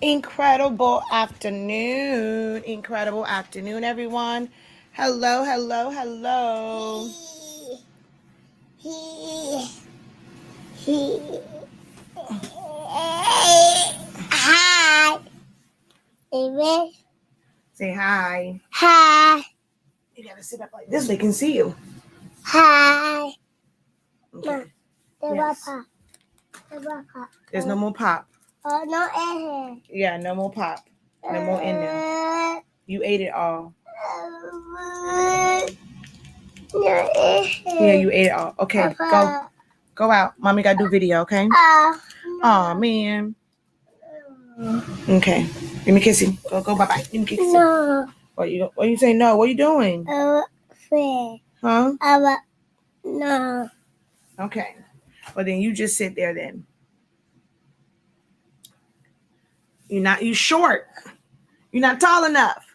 Incredible afternoon. Incredible afternoon, everyone. Hello, hello, hello. Hi. Amen. Say hi. Hi. You gotta sit up like this so they can see you. Hi. Okay. Yes. There's no more pop. Oh, no air. Yeah, no more pop. No more in there. You ate it all. Yeah, you ate it all. Okay, go out. Mommy gotta do video, okay? Aw, man. Okay. Let me kiss you. Go bye-bye. Let me kiss you. No. What you say no? What are you doing? Fair. Huh? No. Okay. Well, then you just sit there then. You short. You're not tall enough.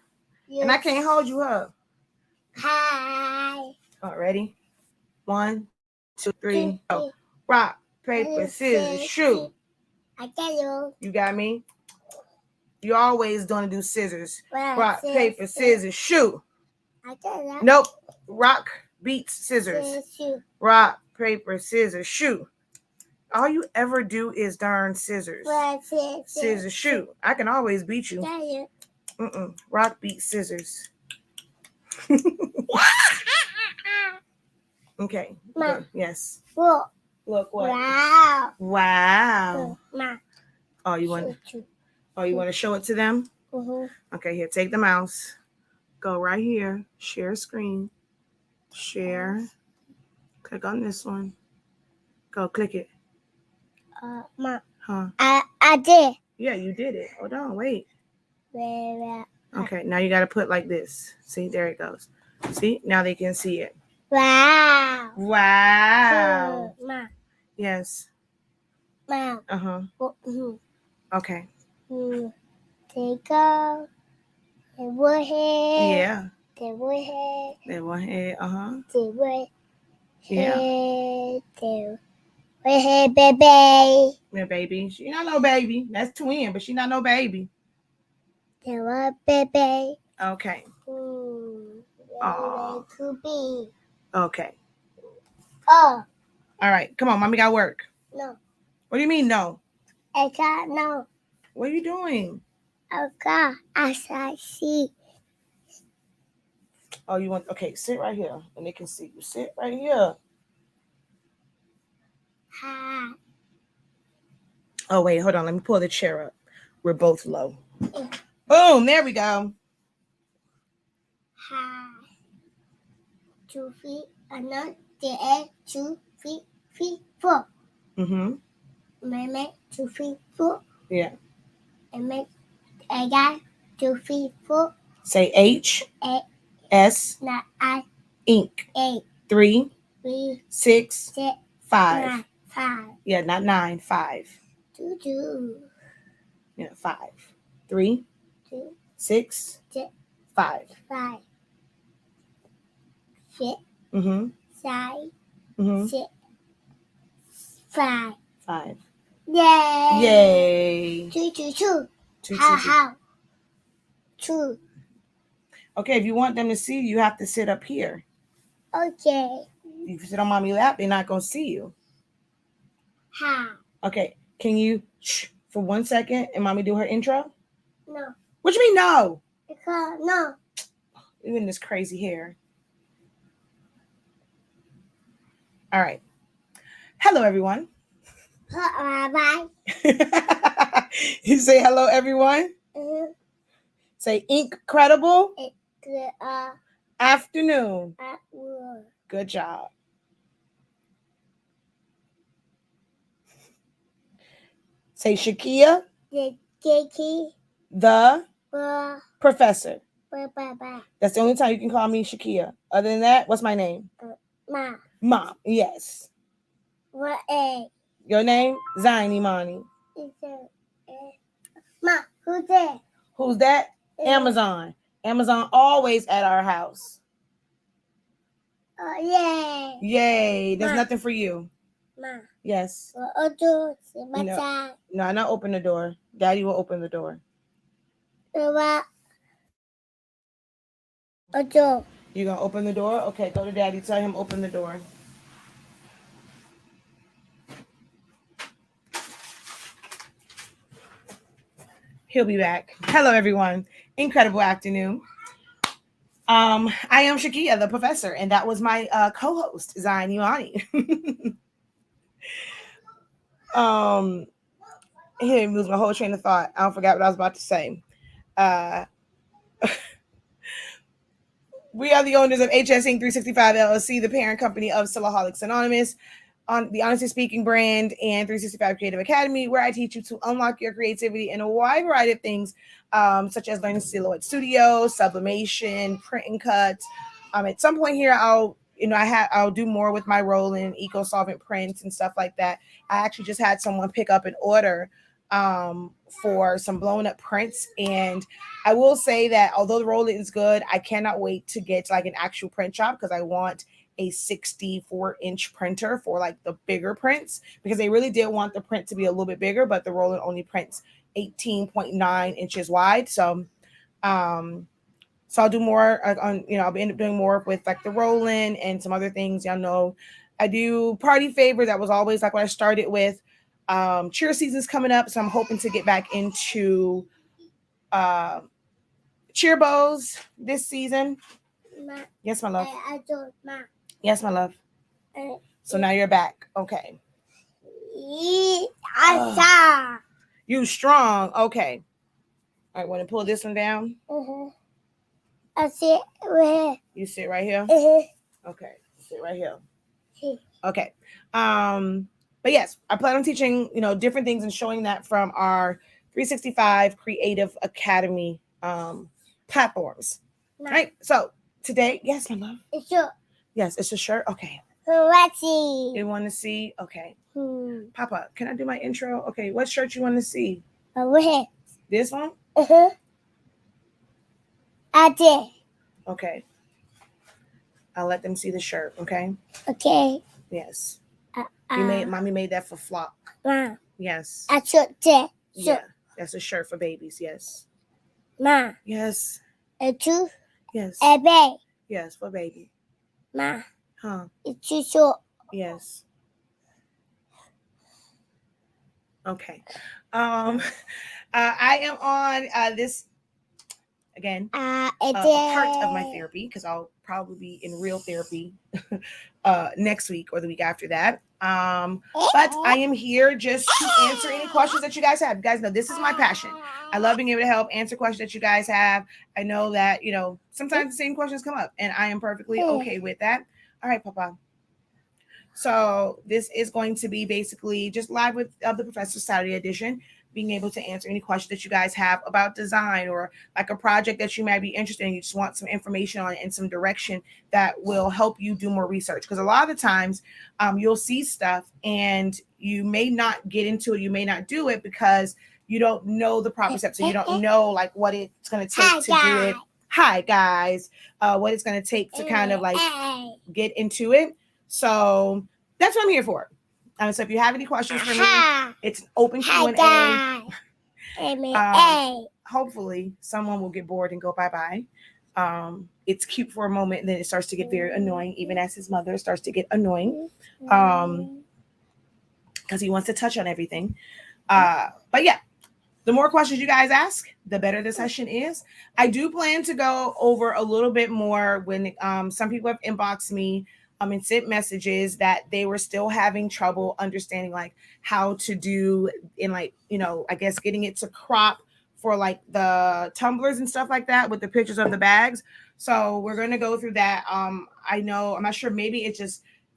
Yes. And I can't hold you up. Hi. All right, ready? 1, 2, 3, go. Rock, paper, scissors, shoot. I got you. You got me? You always gonna do scissors. Rock, paper, scissors, shoot. I got that. Nope. Rock beats scissors. Rock, paper, scissors, shoot. All you ever do is darn scissors. Scissors, shoot. I can always beat you. Rock, beat scissors. Okay. Ma. Yes. Look. Look what? Wow. Wow. Ma. Oh, you want to show it to them? Okay, here, take the mouse. Go right here. Share screen. Share. Click on this one. Go click it. Ma. Huh? I did. Yeah, you did it. Hold on, wait. Where? Okay, now you got to put like this. See, there it goes. See, now they can see it. Wow. Wow. Ma. Yes. Ma. Uh-huh. Okay. Take out the wood head. Yeah. The wood head. The one head, uh-huh. The wood Yeah. head. The wood head, baby. Yeah, baby. She not no baby. That's twin, but she not no baby. The wood baby. Okay. Ready to be. Okay. Oh. All right. Come on, mommy got work. No. What do you mean no? I can't know. What are you doing? Okay. I see. Oh, you want okay, sit right here and they can see you. Sit right here. Hi. Oh, wait, hold on. Let me pull the chair up. We're both low. Boom, there we go. Hi. 2 feet, another 2 feet, 4. Mm-hmm. Make 2 feet, 4. Yeah. And make I got 2 feet, 4. Say H. A. S. Not I. Ink. 8. 3. 3. 6. 5. 9. 5. Yeah, not 9. 5. 2. Yeah, 5. 3. 2. 6. 5. 5. 6. Mm-hmm. 5. Mm-hmm. 6. 5. 5. Yay! Yay! 2. Two. How? 2. Okay, if you want them to see you, you have to sit up here. Okay. If you sit on mommy's lap, they're not gonna see you. How? Okay, can you shh for 1 second and mommy do her intro? No. What you mean no? Because no. Even this crazy hair. All right. Hello, everyone. Bye. You say hello, everyone. Say incredible afternoon. Good job. Say Shakia, the professor. That's the only time you can call me Shakia. Other than that, what's my name? Mom. Mom. Yes. What a? Your name? Zain Imani. Mom, who's that? Who's that? Amazon. Amazon always at our house. Yay. Yay. There's nothing for you. Ma. Yes. No, not open the door. Daddy will open the door. You gonna open the door? Okay, go to Daddy. Tell him open the door. He'll be back. Hello, everyone. Incredible afternoon. I am Shakia, the professor, and that was my co-host, Zion Imani. He moves my whole train of thought. I forgot what I was about to say. We are the owners of HS Inc. 365 LLC, the parent company of Silaholics Anonymous, on the Honestly Speaking brand, and 365 Creative Academy, where I teach you to unlock your creativity in a wide variety of things, such as learning Silhouette Studio, sublimation, print and cut. At some point here, I'll do more with my role in eco-solvent prints and stuff like that. I actually just had someone pick up an order for some blown up prints, and I will say that although the roll is good, I cannot wait to get like an actual print shop, because I want a 64-inch printer for like the bigger prints, because they really did want the print to be a little bit bigger, but the roller only prints 18.9 inches wide. So I'll do more on, I'll end up doing more with like the rolling and some other things. Y'all know I do party favors. That was always like what I started with. Cheer season's coming up, so I'm hoping to get back into cheer bows this season. Ma. Yes, my love. Ma. Yes, my love. So now you're back. Okay. You strong. Okay. All right, want to pull this one down? I sit right here. You sit right here? Okay. Sit right here. Okay. But yes, I plan on teaching, different things and showing that from our 365 Creative Academy platforms. Ma. Right. So today, yes, my love. It's your. Yes, it's a shirt. Okay. Let's see. You want to see? Okay. Papa, can I do my intro? Okay. What shirt you want to see? Over here. This one? I did. Okay. I'll let them see the shirt. Okay. Okay. Yes. Mommy made that for Flock. Ma. Yes. I took that. Yeah. That's a shirt for babies. Yes. Ma. Yes. A two. Yes. A baby. Yes, for baby. Ma. Huh. It's too short. Yes. Okay. I am on this again part of my therapy, because I'll probably be in real therapy next week or the week after that. But I am here just to answer any questions that you guys have. You guys know this is my passion. I love being able to help answer questions that you guys have. I know that, sometimes the same questions come up, and I am perfectly okay with that. All right, Papa. So this is going to be basically just live with the Professor Saturday edition, being able to answer any questions that you guys have about design, or like a project that you might be interested in. You just want some information on it and some direction that will help you do more research. Because a lot of the times you'll see stuff and you may not get into it. You may not do it because you don't know the proper steps. So you don't know like what it's going to take to do it. Hi, guys. What it's going to take to kind of like get into it. So that's what I'm here for. So if you have any questions for me, it's an open Q&A. Hopefully someone will get bored and go bye-bye. It's cute for a moment, and then it starts to get very annoying, even as his mother starts to get annoying, because he wants to touch on everything. But yeah, the more questions you guys ask, the better the session is. I do plan to go over a little bit more when some people have inboxed me and sent messages that they were still having trouble understanding like how to do in like, I guess getting it to crop for like the tumblers and stuff like that with the pictures of the bags. So we're going to go through that. I know, I'm not sure, maybe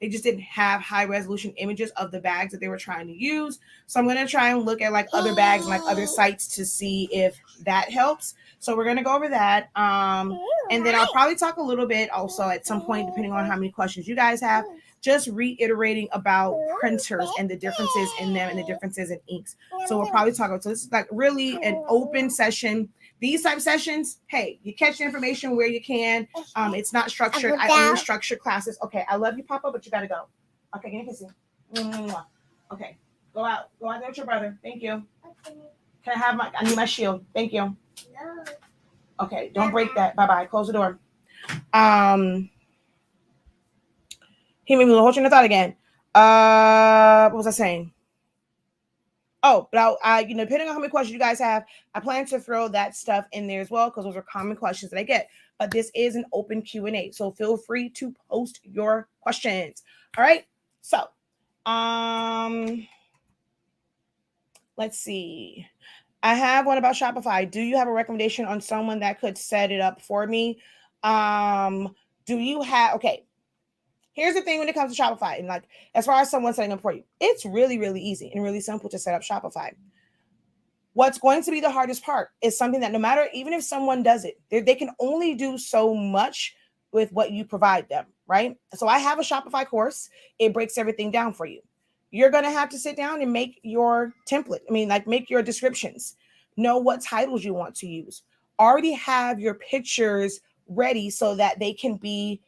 they just didn't have high resolution images of the bags that they were trying to use. So I'm going to try and look at like other bags and like other sites to see if that helps. So we're going to go over that. And then I'll probably talk a little bit also at some point, depending on how many questions you guys have, just reiterating about printers and the differences in them and the differences in inks. So we'll probably talk about, so this is like really an open session. These type of sessions, hey, you catch the information where you can. It's not structured. I only structure classes. Okay, I love you, Papa, but you got to go. Okay, give me a kiss. Okay, go out there with your brother. Thank you. Okay. Can I need my shield. Thank you. No. Okay, don't break that. Bye. Close the door. He made me lose whole train of thought again. What was I saying? Oh, but depending on how many questions you guys have, I plan to throw that stuff in there as well because those are common questions that I get. But this is an open Q&A, so feel free to post your questions. All right. So, let's see. I have one about Shopify. Do you have a recommendation on someone that could set it up for me? Okay. Here's the thing when it comes to Shopify, and like as far as someone setting up for you, it's really, really easy and really simple to set up Shopify. What's going to be the hardest part is something that no matter, even if someone does it, they can only do so much with what you provide them, right? So I have a Shopify course. It breaks everything down for you. You're going to have to sit down and make your template. Make your descriptions, know what titles you want to use, already have your pictures ready so that they can be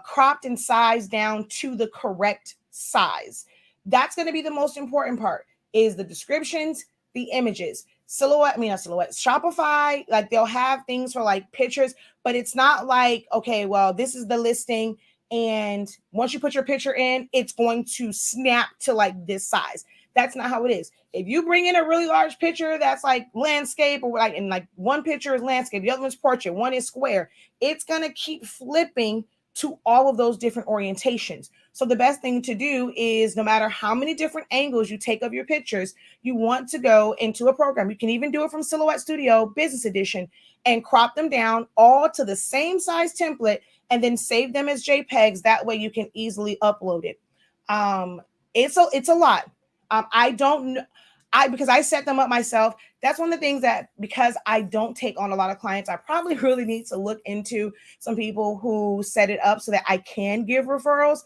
cropped and sized down to the correct size. That's going to be the most important part is the descriptions, the images. Not silhouette. Shopify, like they'll have things for like pictures, but it's not like, okay, well, this is the listing. And once you put your picture in, it's going to snap to like this size. That's not how it is. If you bring in a really large picture that's like landscape or like, and like one picture is landscape, the other one's portrait, one is square, it's going to keep flipping to all of those different orientations. So the best thing to do is no matter how many different angles you take of your pictures, you want to go into a program. You can even do it from Silhouette Studio Business Edition and crop them down all to the same size template and then save them as JPEGs. That way you can easily upload it. It's a lot. I don't know. Because I set them up myself. That's one of the things that, because I don't take on a lot of clients, I probably really need to look into some people who set it up so that I can give referrals.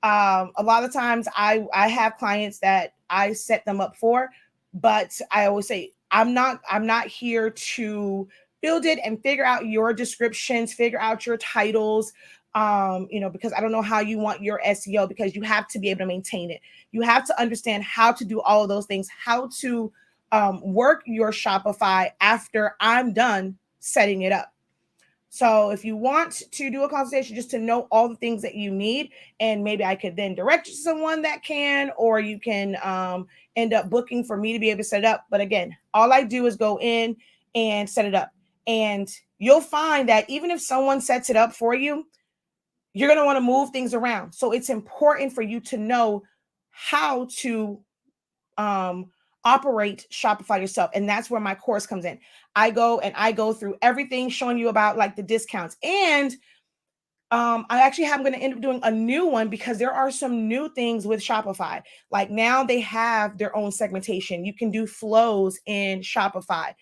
A lot of times I have clients that I set them up for, but I always say, I'm not here to build it and figure out your descriptions, figure out your titles, because I don't know how you want your SEO, because you have to be able to maintain it. You have to understand how to do all of those things, how to work your Shopify after I'm done setting it up. So if you want to do a consultation just to know all the things that you need, and maybe I could then direct you to someone that can, or you can end up booking for me to be able to set it up. But again, all I do is go in and set it up. And you'll find that even if someone sets it up for you, you're going to want to move things around. So it's important for you to know how to operate Shopify yourself. And that's where my course comes in. I go through everything, showing you about like the discounts. And I'm going to end up doing a new one because there are some new things with Shopify. Like now they have their own segmentation. You can do flows in Shopify.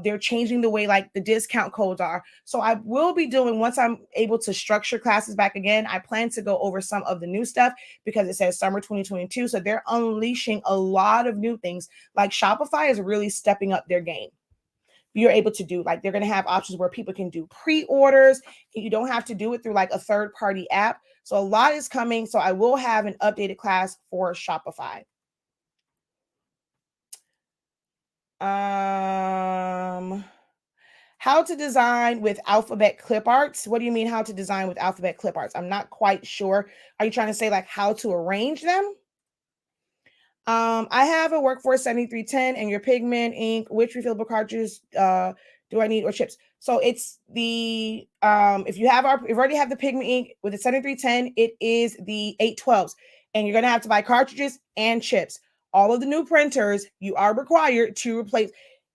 They're changing the way like the discount codes are. So I will be doing, once I'm able to structure classes back again, I plan to go over some of the new stuff because it says summer 2022. So they're unleashing a lot of new things. Like Shopify is really stepping up their game. You're able to do, like, they're going to have options where people can do pre-orders. You don't have to do it through like a third-party app. So a lot is coming. So I will have an updated class for Shopify. How to design with alphabet clip arts. What do you mean how to design with alphabet clip arts? I'm not quite sure. Are you trying to say like how to arrange them? I have a Workforce 7310 and your pigment ink. Which refillable cartridges do I need, or chips? So it's the if you already have the pigment ink with the 7310, it is the 812s, and you're gonna have to buy cartridges and chips. All of the new printers, you are required to replace.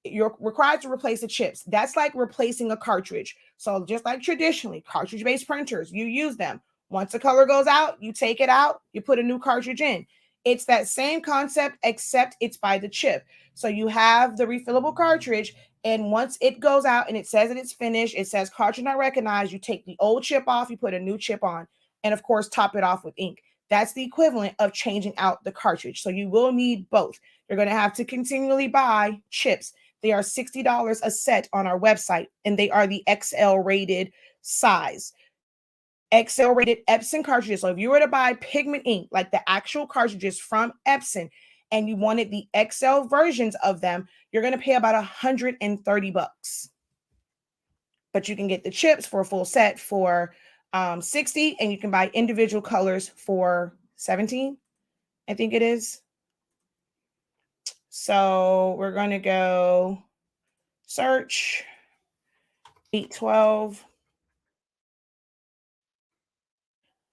You're required to replace the chips. That's like replacing a cartridge. So just like traditionally, cartridge-based printers, you use them. Once the color goes out, you take it out, you put a new cartridge in. It's that same concept, except it's by the chip. So you have the refillable cartridge, and once it goes out and it says that it's finished, it says cartridge not recognized, you take the old chip off, you put a new chip on, and of course, top it off with ink. That's the equivalent of changing out the cartridge. So you will need both. You're going to have to continually buy chips. They are $60 a set on our website, and they are the XL rated size. Excel rated Epson cartridges. So if you were to buy pigment ink, like the actual cartridges from Epson, and you wanted the Excel versions of them, you're going to pay about $130. But you can get the chips for a full set for 60, and you can buy individual colors for 17, I think it is. So we're going to go search 812.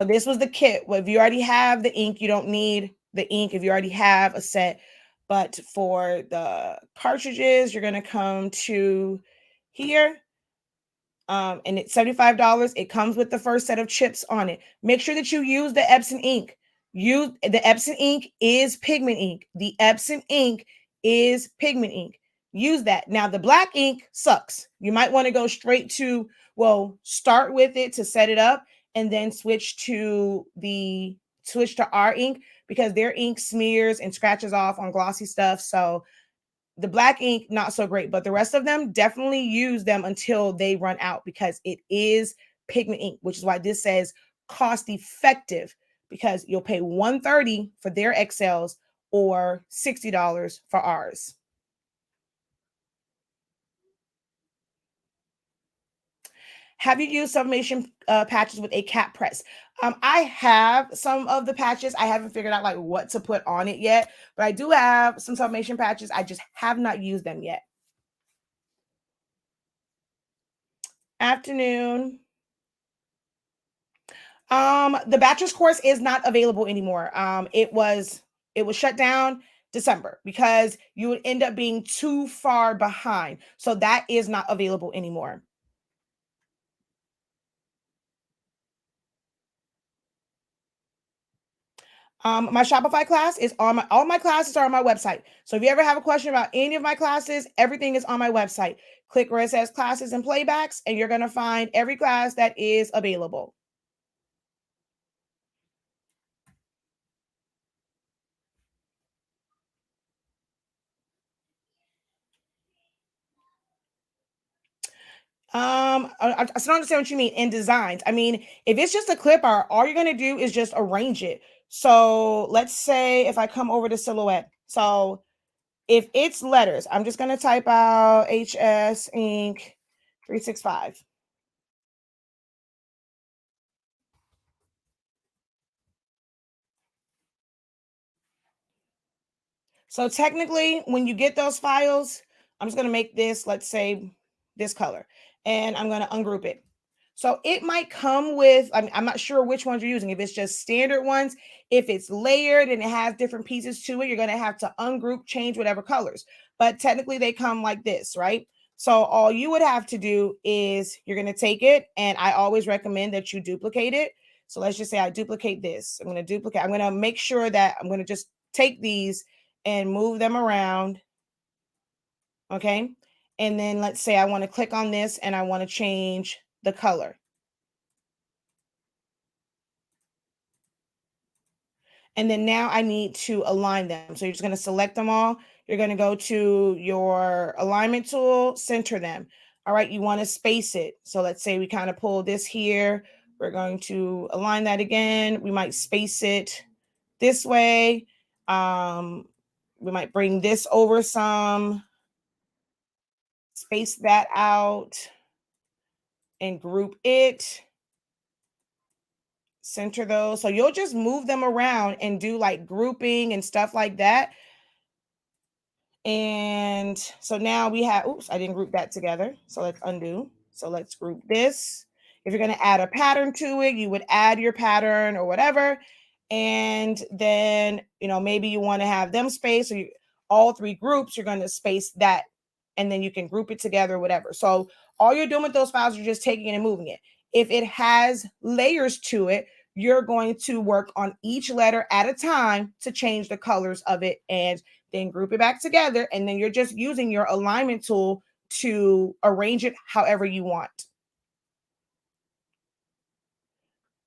So this was the kit. Well, if you already have the ink, you don't need the ink if you already have a set. But for the cartridges, you're going to come to here. And it's $75. It comes with the first set of chips on it. Make sure that you use the Epson ink. The Epson ink is pigment ink. The Epson ink is pigment ink. Use that. Now, the black ink sucks. You might want to go straight to, well, start with it to set it up and then switch to our ink, because their ink smears and scratches off on glossy stuff. So the black ink, not so great, but the rest of them, definitely use them until they run out, because it is pigment ink, which is why this says cost effective, because you'll pay $130 for their XLs or $60 for ours. Have you used sublimation patches with a cap press? I have some of the patches. I haven't figured out like what to put on it yet, but I do have some sublimation patches. I just have not used them yet. Afternoon. The bachelor's course is not available anymore. It was shut down December because you would end up being too far behind. So that is not available anymore. My Shopify class is on all my classes are on my website. So if you ever have a question about any of my classes, everything is on my website. Click where it says classes and playbacks, and you're going to find every class that is available. I still don't understand what you mean in designs. I mean, if it's just a clip art, all you're going to do is just arrange it. So let's say if I come over to silhouette. So if it's letters, I'm just going to type out HS Ink 365. So technically, when you get those files, I'm just going to make this, let's say, this color, and I'm going to ungroup it. So it might come with, I'm not sure which ones you're using. If it's just standard ones, if it's layered and it has different pieces to it, you're going to have to ungroup, change whatever colors. But technically they come like this, right? So all you would have to do is you're going to take it, and I always recommend that you duplicate it. So let's just say I duplicate this. I'm going to make sure that I'm going to just take these and move them around. Okay. And then let's say I want to click on this and I want to change the color. And then now I need to align them. So you're just going to select them all. You're going to go to your alignment tool, center them. All right. You want to space it. So let's say we kind of pull this here. We're going to align that again. We might space it this way. We might bring this over some, space that out, and group it. Center those. So you'll just move them around and do like grouping and stuff like that. And so now we have, oops, I didn't group that together. So let's undo. So let's group this. If you're going to add a pattern to it, you would add your pattern or whatever. And then, maybe you want to have them spaced, or all three groups, you're going to space that, and then you can group it together, whatever. So all you're doing with those files, you're just taking it and moving it. If it has layers to it, you're going to work on each letter at a time to change the colors of it, and then group it back together. And then you're just using your alignment tool to arrange it however you want.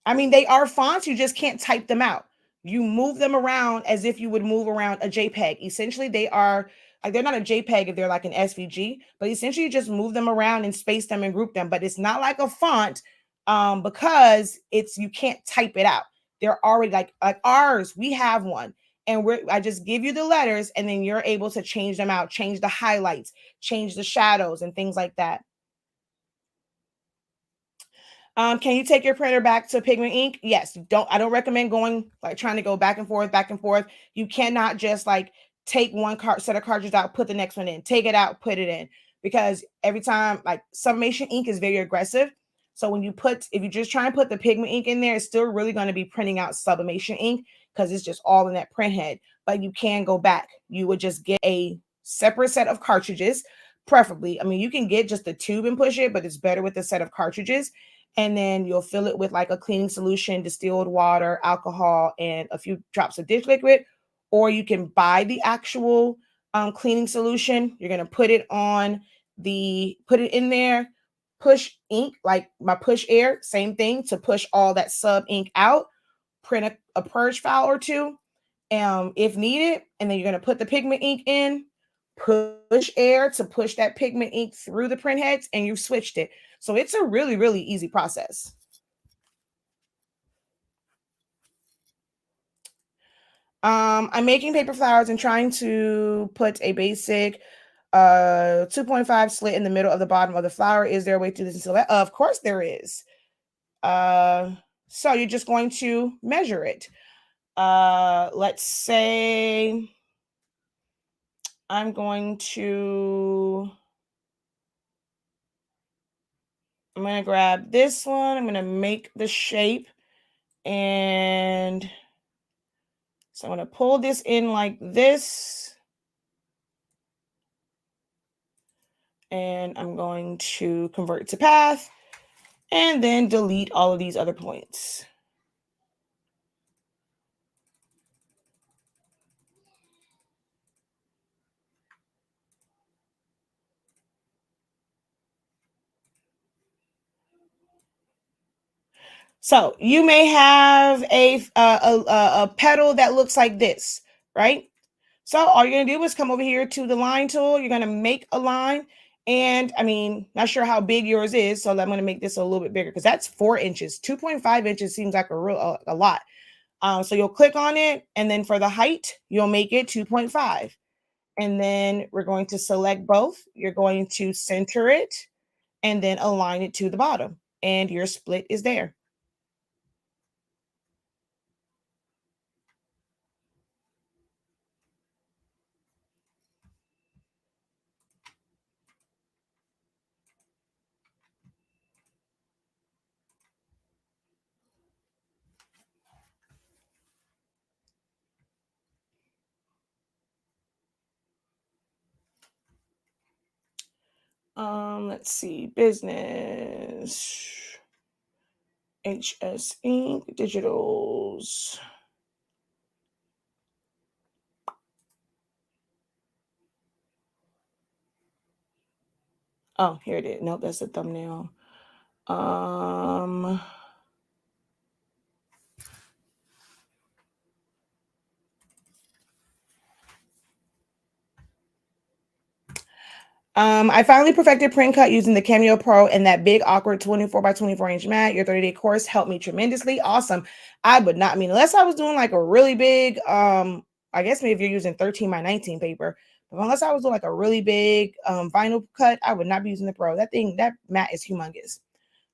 I mean, they are fonts. You just can't type them out. You move them around as if you would move around a JPEG. Essentially, they are like, they're not a JPEG if they're like an SVG, but essentially you just move them around and space them and group them. But it's not like a font. because you can't type it out. They're already like ours. We have one, and I just give you the letters, and then you're able to change them out, change the highlights, change the shadows, and things like that. Can you take your printer back to pigment ink? Yes. I don't recommend going like trying to go back and forth, back and forth. You cannot just like take one set of cartridges out, put the next one in, take it out, put it in, because every time, like, Sublimation ink is very aggressive. So when if you just try and put the pigment ink in there, it's still really going to be printing out Sublimation ink because it's just all in that print head. But you can go back. You would just get a separate set of cartridges, preferably. I mean, you can get just the tube and push it, but it's better with a set of cartridges. And then you'll fill it with like a cleaning solution, distilled water, alcohol, and a few drops of dish liquid. Or you can buy the actual cleaning solution. You're going to put it in there, push ink, like my push air, same thing, to push all that sub ink out, print a purge file or two if needed. And then you're going to put the pigment ink in, push air to push that pigment ink through the print heads, and you switched it. So it's a really, really easy process. I'm making paper flowers and trying to put a basic 2.5 slit in the middle of the bottom of the flower. Is there a way to do this? Of course there is. So you're just going to measure it. Let's say I'm going to grab this one. I'm going to make the shape, and so I'm going to pull this in like this, and I'm going to convert to path, and then delete all of these other points. So you may have a petal that looks like this, right? So all you're going to do is come over here to the line tool. You're going to make a line. And I mean, not sure how big yours is, so I'm going to make this a little bit bigger because that's 4 inches. 2.5 inches seems like a lot. So you'll click on it, and then for the height, you'll make it 2.5. And then we're going to select both. You're going to center it and then align it to the bottom. And your split is there. Let's see, business, HS Ink, digitals. Oh, here it is. Nope, that's the thumbnail. I finally perfected print cut using the Cameo Pro and that big awkward 24 by 24 inch mat. Your 30-day course helped me tremendously. Awesome. I would not, unless I was doing like a really big, I guess maybe if you're using 13 by 19 paper, but unless I was doing like a really big vinyl cut, I would not be using the Pro. That mat is humongous.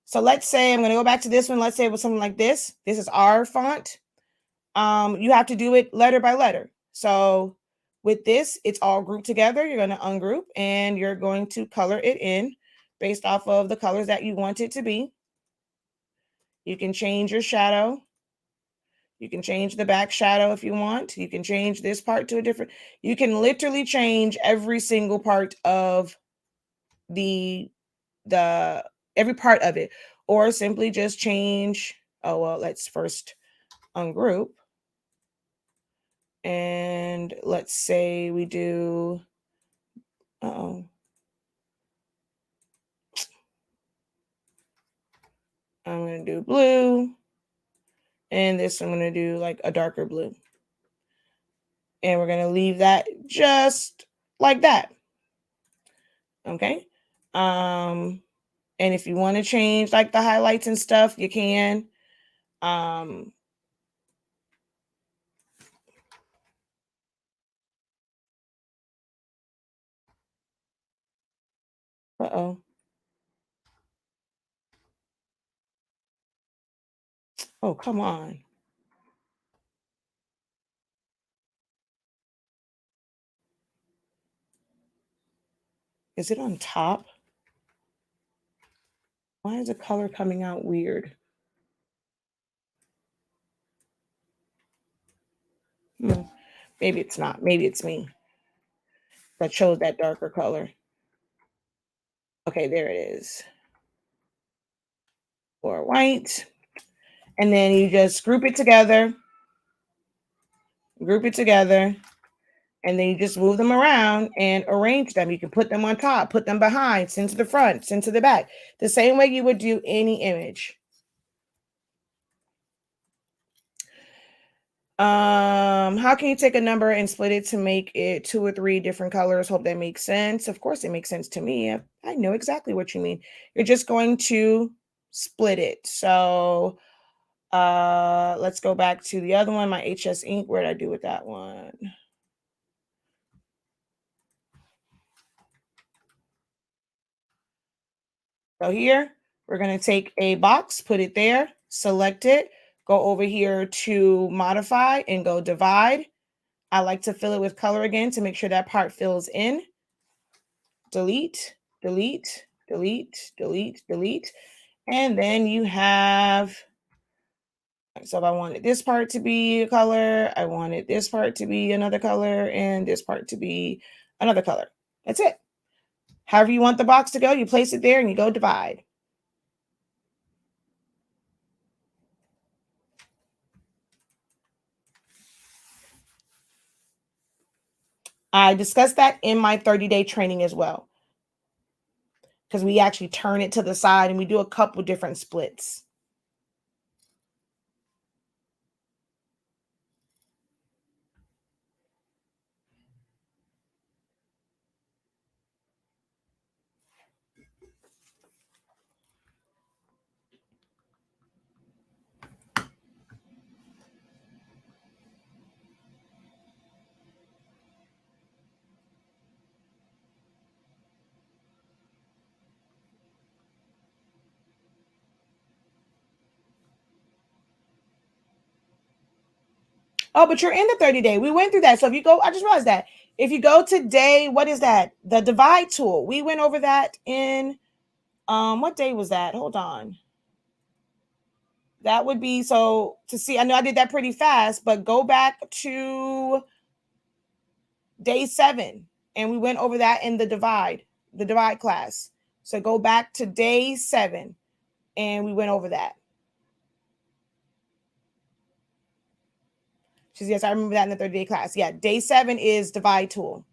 So let's say I'm going to go back to this one. Let's say it was something like this. This is our font. You have to do it letter by letter. So with this, it's all grouped together. You're going to ungroup and you're going to color it in based off of the colors that you want it to be. You can change your shadow. You can change the back shadow if you want. You can change this part to a different. You can literally change every single part of every part of it, or simply just change. Oh, well, let's first ungroup. And let's say we do, I'm going to do blue. And this I'm going to do like a darker blue. And we're going to leave that just like that. Okay. And And if you want to change like the highlights and stuff, you can. Uh-oh. Oh, come on. Is it on top? Why is the color coming out weird? Maybe it's not. Maybe it's me that chose that darker color. Okay, there it is. Or white. And then you just group it together. And then you just move them around and arrange them. You can put them on top, put them behind, send to the front, send to the back. The same way you would do any image. How can you take a number and split it to make it 2 or 3 different colors? Hope that makes sense. Of course it makes sense to me. I know exactly what you mean. You're just going to split it. So let's go back to the other one, my HS ink. Where did I do with that one? So here, we're going to take a box, put it there, select it, go over here to modify and go divide. I like to fill it with color again to make sure that part fills in. Delete, delete, delete, delete, delete. And then you have, so if I wanted this part to be a color, I wanted this part to be another color, and this part to be another color. That's it. However you want the box to go, you place it there and you go divide. I discussed that in my 30-day training as well, because we actually turn it to the side and we do a couple different splits. Oh, but you're in the 30-day. We went through that. So if you go, I just realized that. If you go to day, what is that? The divide tool. We went over that in, what day was that? Hold on. That would be, so to see, I know I did that pretty fast, but go back to day 7. And we went over that in the divide class. So go back to day 7 and we went over that. She says, yes, I remember that in the 30-day class. Yeah, day 7 is divide tool.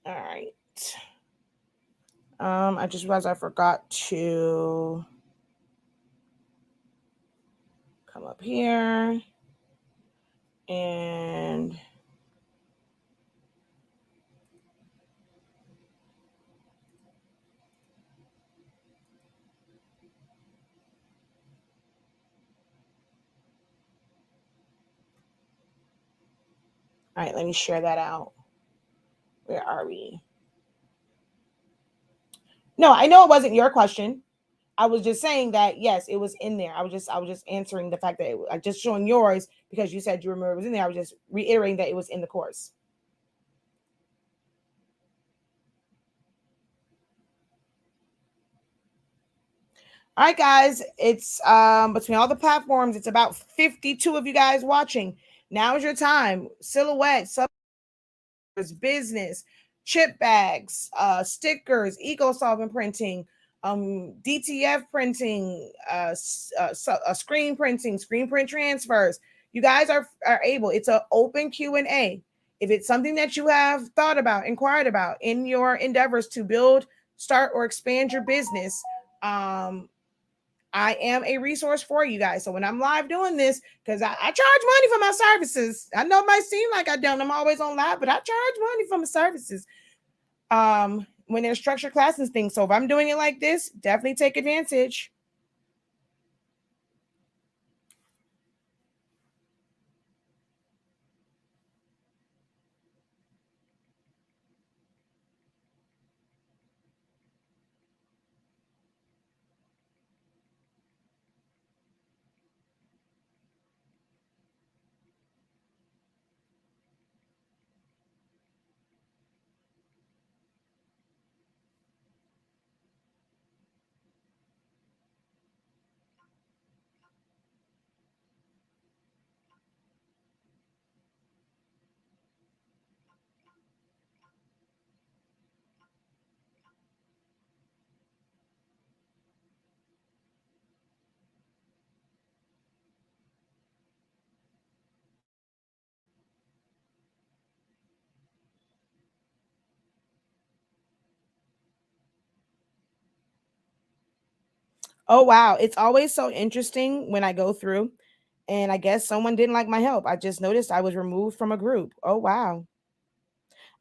All right. I just realized I forgot to come up here and all right, let me share that out. Where are we? No, I know it wasn't your question. I was just saying that, yes, it was in there. I was just answering the fact that I just showing yours because you said you remember it was in there. I was just reiterating that it was in the course. All right, guys, it's between all the platforms, it's about 52 of you guys watching. Now is your time. Silhouette, business, chip bags, stickers, eco solvent printing, DTF printing, screen printing, screen print transfers. You guys are able. It's an open Q&A. If it's something that you have thought about, inquired about in your endeavors to build, start, or expand your business, I am a resource for you guys. So when I'm live doing this, because I charge money for my services. I know it might seem like I don't. I'm always on live, but I charge money for my services. When there's structured classes things. So if I'm doing it like this, definitely take advantage. Oh, wow. It's always so interesting when I go through, and I guess someone didn't like my help. I just noticed I was removed from a group. Oh, wow.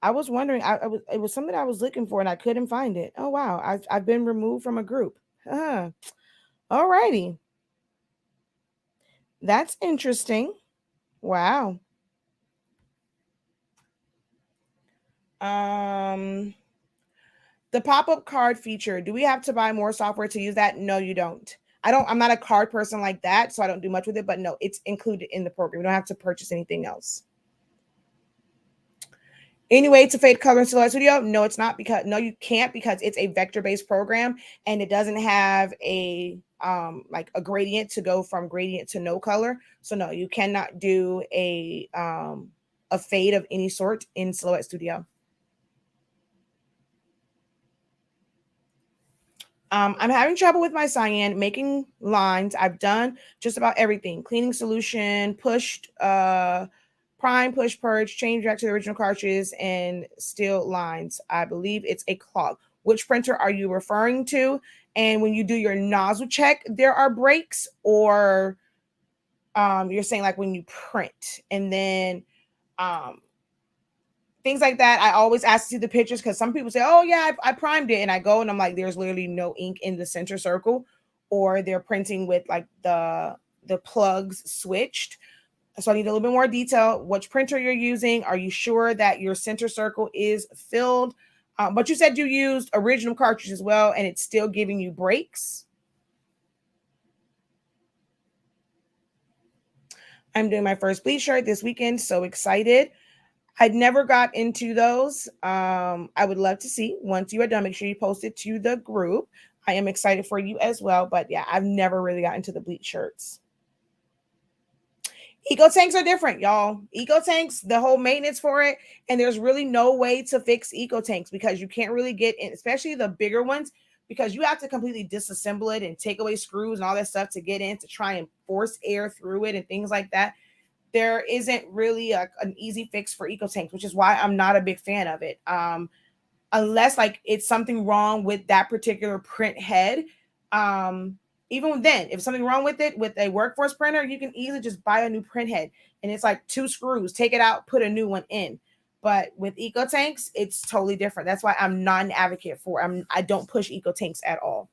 I was wondering, it was something I was looking for and I couldn't find it. Oh, wow. I've been removed from a group. All righty. That's interesting. Wow. Um, the pop-up card feature. Do we have to buy more software to use that? No, you don't. I'm not a card person like that, so I don't do much with it, but no, it's included in the program. You don't have to purchase anything else. Anyway, to fade color in Silhouette Studio? No, it's not, because no, you can't, because it's a vector-based program and it doesn't have a like a gradient to go from gradient to no color. So no, you cannot do a fade of any sort in Silhouette Studio. I'm having trouble with my cyan making lines. I've done just about everything: cleaning solution, pushed, prime, push, purge, change back to the original cartridges, and still lines. I believe it's a clog. Which printer are you referring to? And when you do your nozzle check, there are breaks, or you're saying like when you print, and then things like that. I always ask to see the pictures, because some people say, oh yeah, I primed it, and I go and I'm like, there's literally no ink in the center circle, or they're printing with like the plugs switched. So I need a little bit more detail. Which printer you're using? Are you sure that your center circle is filled? But you said you used original cartridge as well, and it's still giving you breaks. I'm doing my first bleach shirt this weekend. So excited. I'd never got into those. I would love to see, once you are done, make sure you post it to the group. I am excited for you as well. But yeah, I've never really got into the bleach shirts. Eco tanks are different, y'all. Eco tanks, the whole maintenance for it, and there's really no way to fix eco tanks, because you can't really get in, especially the bigger ones, because you have to completely disassemble it and take away screws and all that stuff to get in, to try and force air through it and things like that. There isn't really an easy fix for eco tanks, which is why I'm not a big fan of it. Unless like it's something wrong with that particular print head. Even then, if something wrong with it, with a workforce printer, you can easily just buy a new print head, and it's like 2 screws, take it out, put a new one in. But with eco tanks, it's totally different. That's why I'm not an advocate for. I don't push eco tanks at all.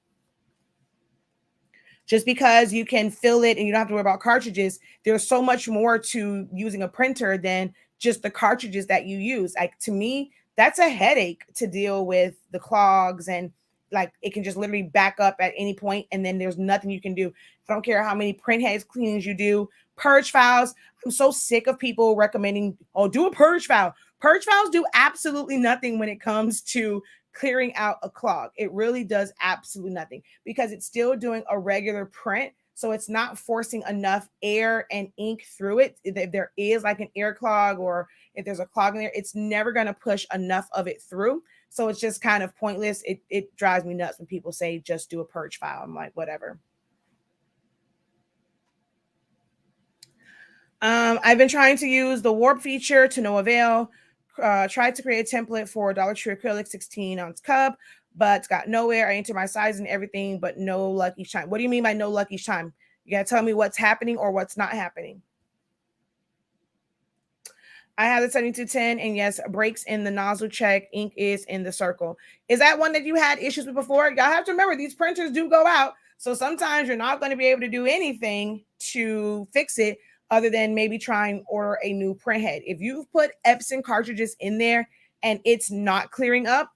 Just because you can fill it and you don't have to worry about cartridges, there's so much more to using a printer than just the cartridges that you use. Like, to me, that's a headache to deal with, the clogs, and like it can just literally back up at any point, and then there's nothing you can do. I don't care how many print heads cleanings you do, purge files. I'm so sick of people recommending, oh, do a purge file. Purge files do absolutely nothing when it comes to clearing out a clog. It really does absolutely nothing, because it's still doing a regular print. So it's not forcing enough air and ink through it. If there is like an air clog or if there's a clog in there, it's never going to push enough of it through. So it's just kind of pointless. It drives me nuts when people say just do a purge file. I'm like, whatever. I've been trying to use the warp feature to no avail. Tried to create a template for Dollar Tree acrylic 16-ounce cup, but got nowhere. I entered my size and everything, but no luck each time. What do you mean by no luck each time? You got to tell me what's happening or what's not happening. I have the 7210, and yes, breaks in the nozzle check. Ink is in the circle. Is that one that you had issues with before? Y'all have to remember, these printers do go out. So sometimes you're not going to be able to do anything to fix it other than maybe try and order a new print head. If you've put Epson cartridges in there and it's not clearing up,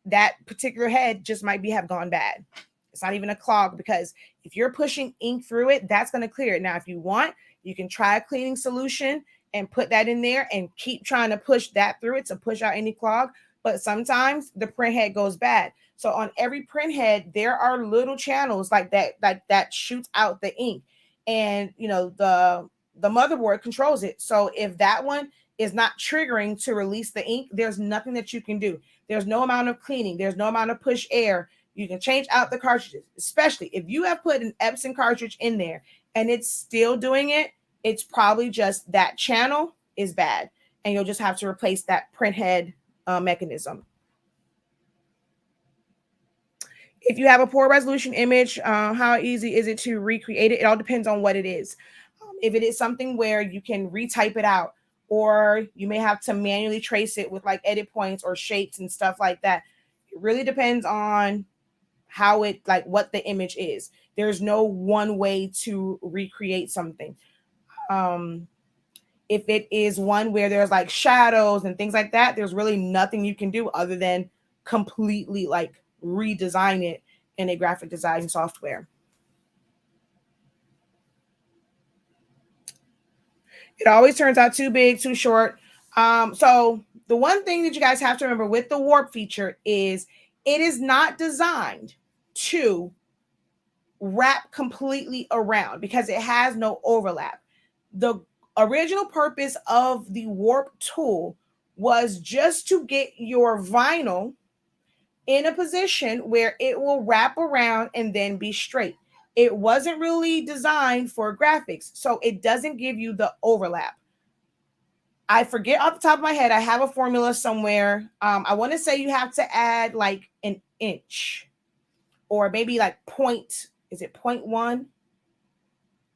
that particular head just might have gone bad. It's not even a clog, because if you're pushing ink through it, that's going to clear it. Now, if you want, you can try a cleaning solution and put that in there and keep trying to push that through it to push out any clog. But sometimes the print head goes bad. So on every print head, there are little channels like that shoots out the ink. And, you know, the motherboard controls it. So if that one is not triggering to release the ink, there's nothing that you can do. There's no amount of cleaning. There's no amount of push air. You can change out the cartridges, especially if you have put an Epson cartridge in there and it's still doing it. It's probably just that channel is bad, and you'll just have to replace that print head mechanism. If you have a poor resolution image, how easy is it to recreate it? It all depends on what it is. If it is something where you can retype it out, or you may have to manually trace it with like edit points or shapes and stuff like that, it really depends on how it, like what the image is. There's no one way to recreate something. If it is one where there's like shadows and things like that, there's really nothing you can do other than completely like redesign it in a graphic design software. It always turns out too big, too short. So the one thing that you guys have to remember with the warp feature is it is not designed to wrap completely around because it has no overlap. The original purpose of the warp tool was just to get your vinyl in a position where it will wrap around and then be straight. It wasn't really designed for graphics, so it doesn't give you the overlap. I forget off the top of my head. I have a formula somewhere. I want to say you have to add like an inch or maybe like is it 0.1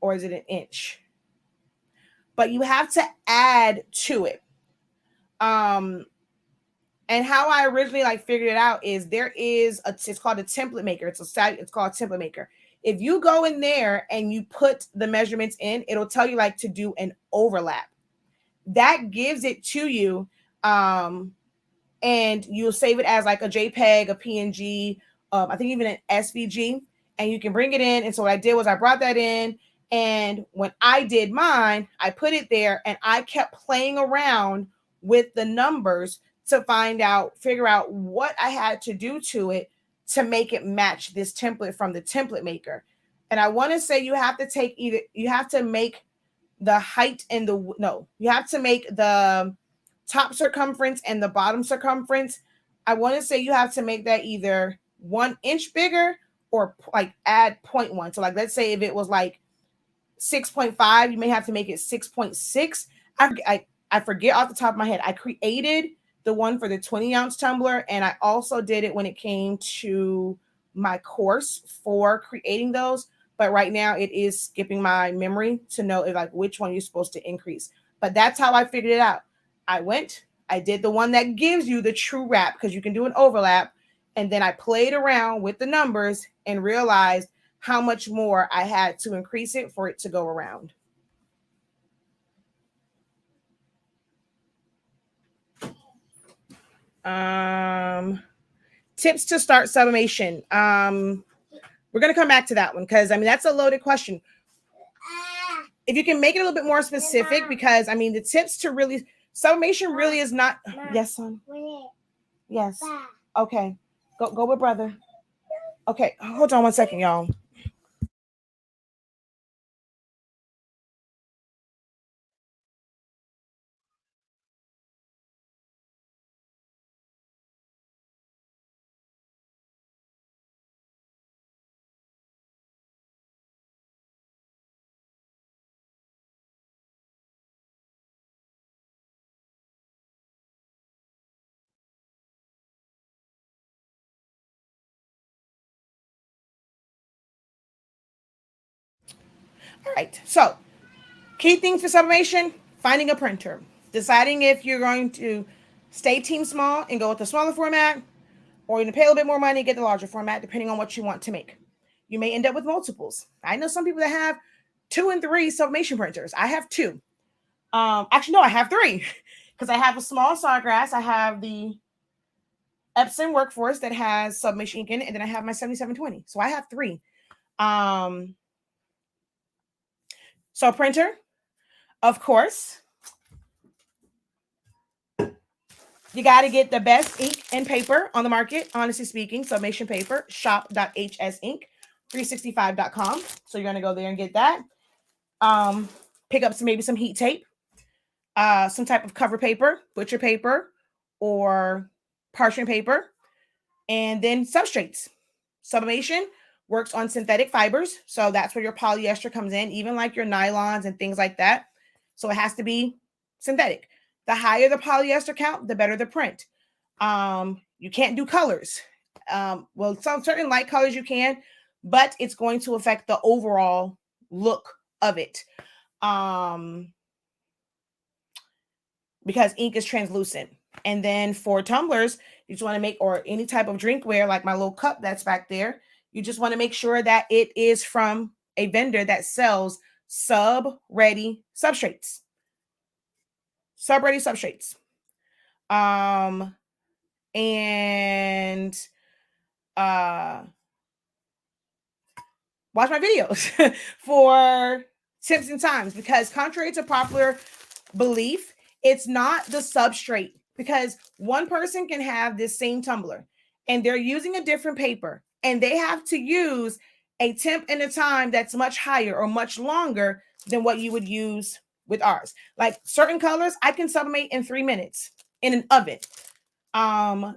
or is it an inch? But you have to add to it. And how I originally like figured it out is it's called a template maker. It's called a template maker. If you go in there and you put the measurements in, it'll tell you like to do an overlap. That gives it to you. And you'll save it as like a JPEG, a PNG, I think even an SVG, and you can bring it in. And so what I did was I brought that in, and when I did mine, I put it there and I kept playing around with the numbers to figure out what I had to do to it to make it match this template from the template maker. And I want to say you have to make the height and you have to make the top circumference and the bottom circumference. I want to say you have to make that either 1 inch bigger or like add 0.1. So like, let's say if it was like 6.5, you may have to make it 6.6. I forget off the top of my head. I created the one for the 20-ounce tumbler, and I also did it when it came to my course for creating those. But right now it is skipping my memory to know if like which one you're supposed to increase. But that's how I figured it out. I did the one that gives you the true wrap because you can do an overlap. And then I played around with the numbers and realized how much more I had to increase it for it to go around. Tips to start sublimation. We're going to come back to that one because, I mean, that's a loaded question. If you can make it a little bit more specific, because, I mean, the tips to really, sublimation really is not. Yes, son. Yes. Okay. Go with brother. Okay. Hold on 1 second, y'all. All right. So key things for sublimation: finding a printer, deciding if you're going to stay team small and go with the smaller format, or you're going to pay a little bit more money and get the larger format, depending on what you want to make. You may end up with multiples. I know some people that have 2 and 3 sublimation printers. I have 2. Actually, no, I have 3 because I have a small Sawgrass. I have the Epson Workforce that has sublimation ink in it, and then I have my 7720. So I have 3. So printer, of course, you got to get the best ink and paper on the market. Honestly speaking, sublimation paper, shop.hsink365.com. So you're going to go there and get that. Pick up maybe some heat tape, some type of cover paper, butcher paper, or parchment paper, and then substrates. Sublimation works on synthetic fibers, so that's where your polyester comes in, even like your nylons and things like that. So it has to be synthetic. The higher the polyester count, the better the print. You can't do colors. Well, some certain light colors you can, but it's going to affect the overall look of it. Because ink is translucent. And then for tumblers, you just want to make, or any type of drinkware, like my little cup that's back there, you just want to make sure that it is from a vendor that sells sub-ready substrates. Sub-ready substrates. And watch my videos for tips and times, because contrary to popular belief, it's not the substrate, because one person can have this same tumbler and they're using a different paper and they have to use a temp and a time that's much higher or much longer than what you would use with ours. Like certain colors, I can sublimate in 3 minutes in an oven.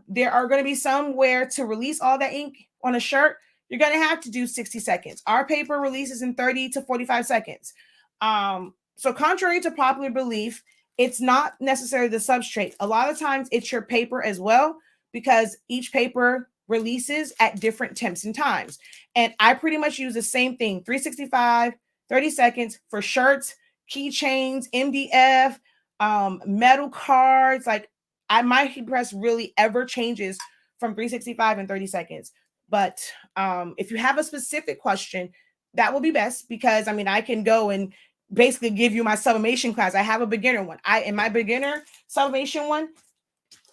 There are going to be some where to release all that ink on a shirt, you're going to have to do 60 seconds. Our paper releases in 30 to 45 seconds. So contrary to popular belief, it's not necessarily the substrate. A lot of times it's your paper as well, because each paper releases at different temps and times. And I pretty much use the same thing, 365, 30 seconds for shirts, keychains, MDF, metal cards. Like my heat press really ever changes from 365 and 30 seconds. But if you have a specific question, that will be best, because I mean, I can go and basically give you my sublimation class. I have a beginner one. In my beginner sublimation one,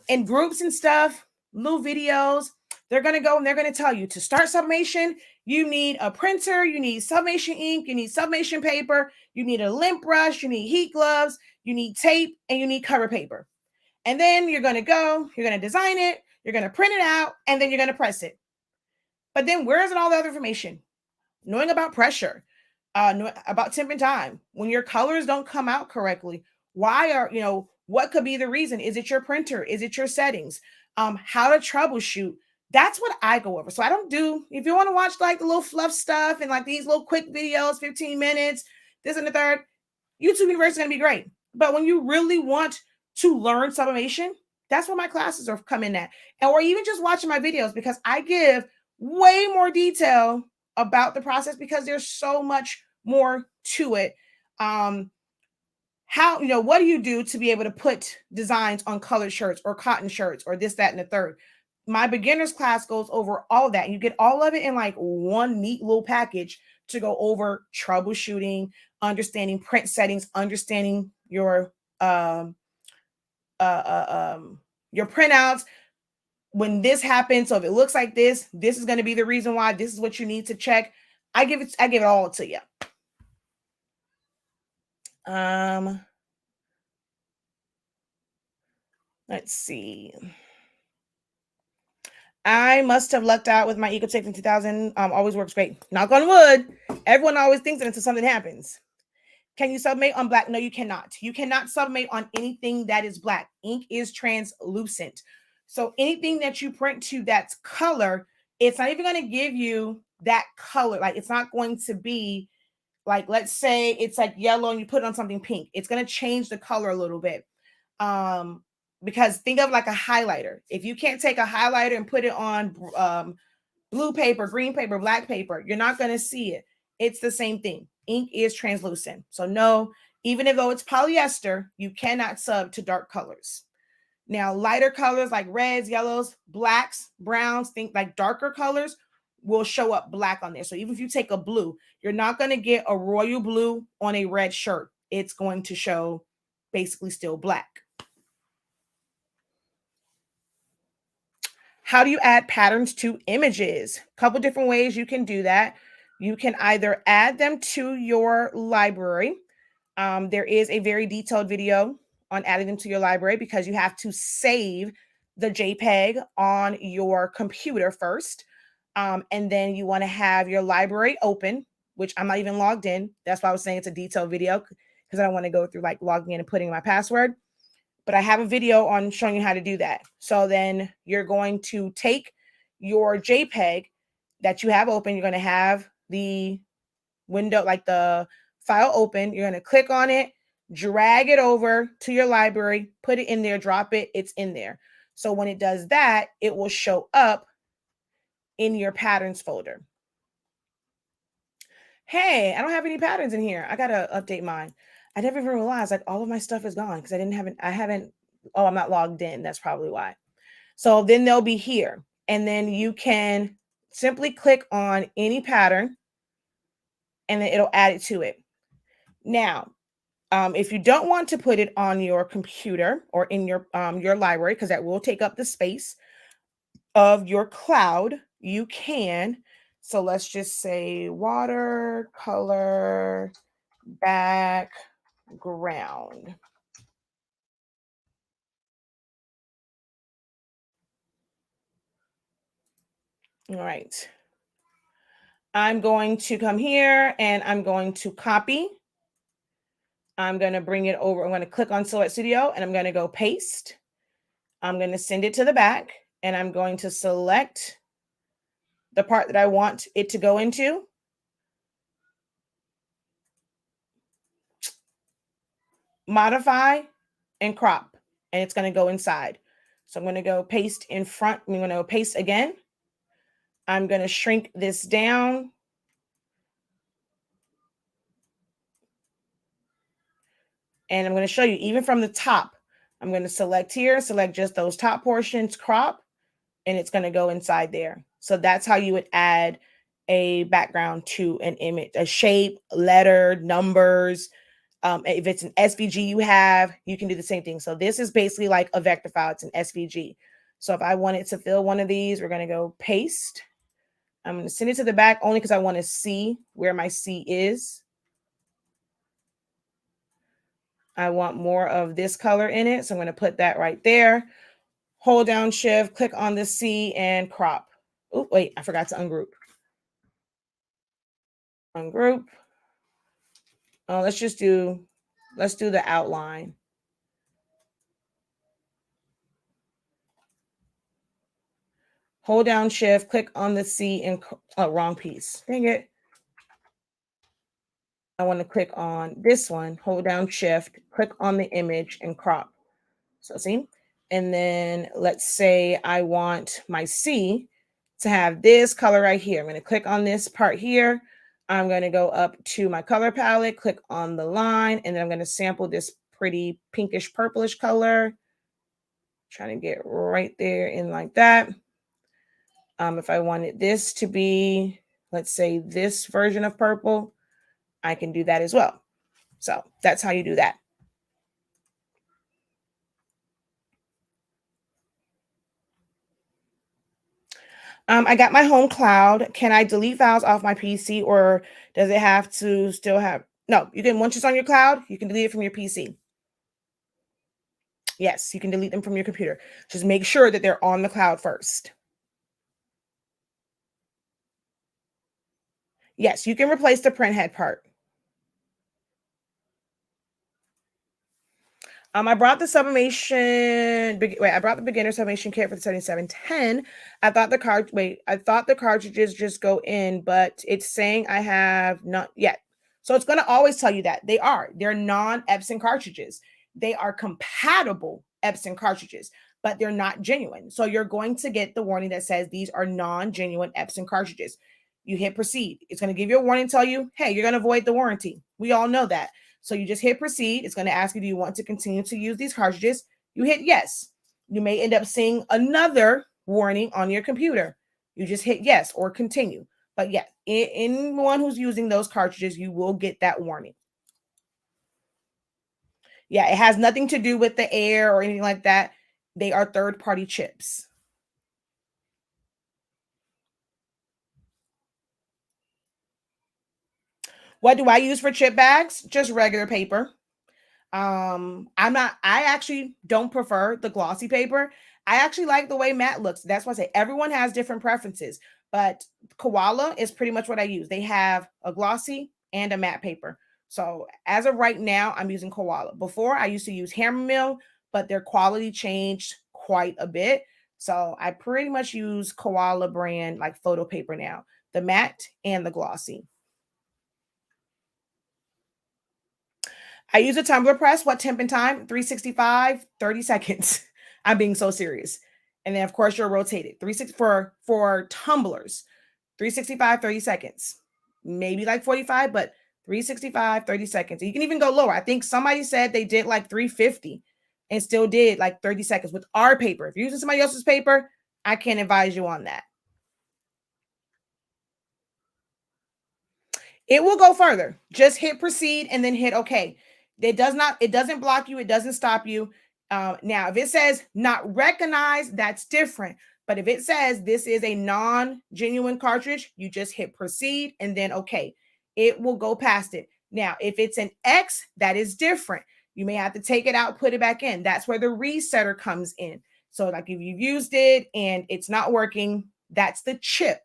in groups and stuff, little videos, they're going to go and they're going to tell you to start sublimation. You need a printer, you need sublimation ink, you need sublimation paper, you need a lint brush, you need heat gloves, you need tape, and you need cover paper. And then you're going to go, you're going to design it, you're going to print it out, and then you're going to press it. But then where is all the other information? Knowing about pressure, about temp and time. When your colors don't come out correctly, what could be the reason? Is it your printer? Is it your settings? How to troubleshoot. That's what I go over. So I don't do, if you want to watch like the little fluff stuff and like these little quick videos, 15 minutes, this and the third, YouTube University is going to be great. But when you really want to learn sublimation, that's where my classes are coming at. Or even just watching my videos, because I give way more detail about the process, because there's so much more to it. What do you do to be able to put designs on colored shirts or cotton shirts or this, that, and the third? My beginners class goes over all that. You get all of it in like one neat little package to go over troubleshooting, understanding print settings, understanding your printouts. When this happens, so if it looks like this is going to be the reason why. This is what you need to check. I give it all to you. Let's see. I must have lucked out with my EcoTape in 2000. Always works great. Knock on wood. Everyone always thinks that until something happens. Can you sublimate on black? No, you cannot. You cannot sublimate on anything that is black. Ink is translucent. So anything that you print to that's color, it's not even going to give you that color. Like it's not going to be like, let's say it's like yellow and you put it on something pink. It's going to change the color a little bit. Because think of like a highlighter. If you can't take a highlighter and put it on blue paper, green paper, black paper, you're not going to see it. it's the same thing. Ink is translucent. So no, even though it's polyester, you cannot sub to dark colors. Now, lighter colors like reds, yellows, blacks, browns, think like darker colors will show up black on there. So even if you take a blue, you're not going to get a royal blue on a red shirt. It's going to show basically still black. How do you add patterns to images? A couple different ways you can do that. You can either add them to your library. There is a very detailed video on adding them to your library because you have to save the JPEG on your computer first. And then you want to have your library open, which I'm not even logged in. That's why I was saying it's a detailed video because I don't want to go through like logging in and putting in my password. But I have a video on showing you how to do that. So then you're going to take your JPEG that you have open. You're going to have the window, like the file open. You're going to click on it, drag it over to your library, put it in there, drop it. It's in there. So when it does that, it will show up in your patterns folder. Hey, I don't have any patterns in here. I got to update mine. I never even realized like all of my stuff is gone because I'm not logged in. That's probably why. So then they'll be here. And then you can simply click on any pattern and then it'll add it to it. Now, if you don't want to put it on your computer or in your library, because that will take up the space of your cloud, you can. So let's just say watercolor background. All right. I'm going to come here and I'm going to copy. I'm going to bring it over. I'm going to click on Select Studio and I'm going to go paste. I'm going to send it to the back and I'm going to select the part that I want it to go into. Modify and crop, and it's going to go inside. So I'm going to go paste in front. I'm going to paste again. I'm going to shrink this down. And I'm going to show you even from the top. I'm going to select here, select just those top portions, crop, and it's going to go inside there. So that's how you would add a background to an image, a shape, letter, numbers. If it's an SVG you can do the same thing. So this is basically like a vector file. It's an SVG. So if I wanted to fill one of these, we're going to go paste. I'm going to send it to the back only because I want to see where my C is. I want more of this color in it. So I'm going to put that right there. Hold down Shift, click on the C and crop. Oh, wait, I forgot to ungroup. Ungroup. Oh, let's do the outline. Hold down Shift, click on the C and wrong piece. Dang it. I want to click on this one, hold down Shift, click on the image and crop. So see, and then let's say I want my C to have this color right here. I'm going to click on this part here. I'm going to go up to my color palette, click on the line, and then I'm going to sample this pretty pinkish purplish color. Trying to get right there in like that. If I wanted this to be, let's say this version of purple, I can do that as well. So that's how you do that. I got my home cloud. Can I delete files off my PC or does it have to still have? No, you can, once it's on your cloud, you can delete it from your PC. Yes, you can delete them from your computer. Just make sure that they're on the cloud first. Yes, you can replace the print head part. I brought the sublimation. I brought the beginner sublimation kit for the 7710. I thought the cartridges just go in, but it's saying I have not yet. So it's going to always tell you that they're non-Epson cartridges. They are compatible Epson cartridges, but they're not genuine. So you're going to get the warning that says these are non-genuine Epson cartridges. you hit proceed. It's going to give you a warning, tell you, hey, you're going to void the warranty. We all know that. So you just hit proceed. It's going to ask you, do you want to continue to use these cartridges? You hit yes. You may end up seeing another warning on your computer. You just hit yes or continue. But yeah, anyone who's using those cartridges, you will get that warning. Yeah, it has nothing to do with the air or anything like that. They are third-party chips. What do I use for chip bags? Just regular paper. I actually don't prefer the glossy paper. I actually like the way matte looks. That's why I say everyone has different preferences, but Koala is pretty much what I use. They have a glossy and a matte paper. So as of right now, I'm using Koala. Before I used to use Hammer Mill, but their quality changed quite a bit. So I pretty much use Koala brand like photo paper now, the matte and the glossy. I use a tumbler press. What temp and time? 365, 30 seconds. I'm being so serious. And then, of course, you'll rotate it. 360 for tumblers, 365, 30 seconds. Maybe like 45, but 365, 30 seconds. You can even go lower. I think somebody said they did like 350 and still did like 30 seconds with our paper. If you're using somebody else's paper, I can't advise you on that. It will go further. Just hit proceed and then hit OK. It doesn't block you. It doesn't stop you. Now, if it says not recognized, that's different. But if it says this is a non-genuine cartridge, you just hit proceed and then OK. It will go past it. Now, if it's an X, that is different. You may have to take it out, put it back in. That's where the resetter comes in. So like if you've used it and it's not working, that's the chip.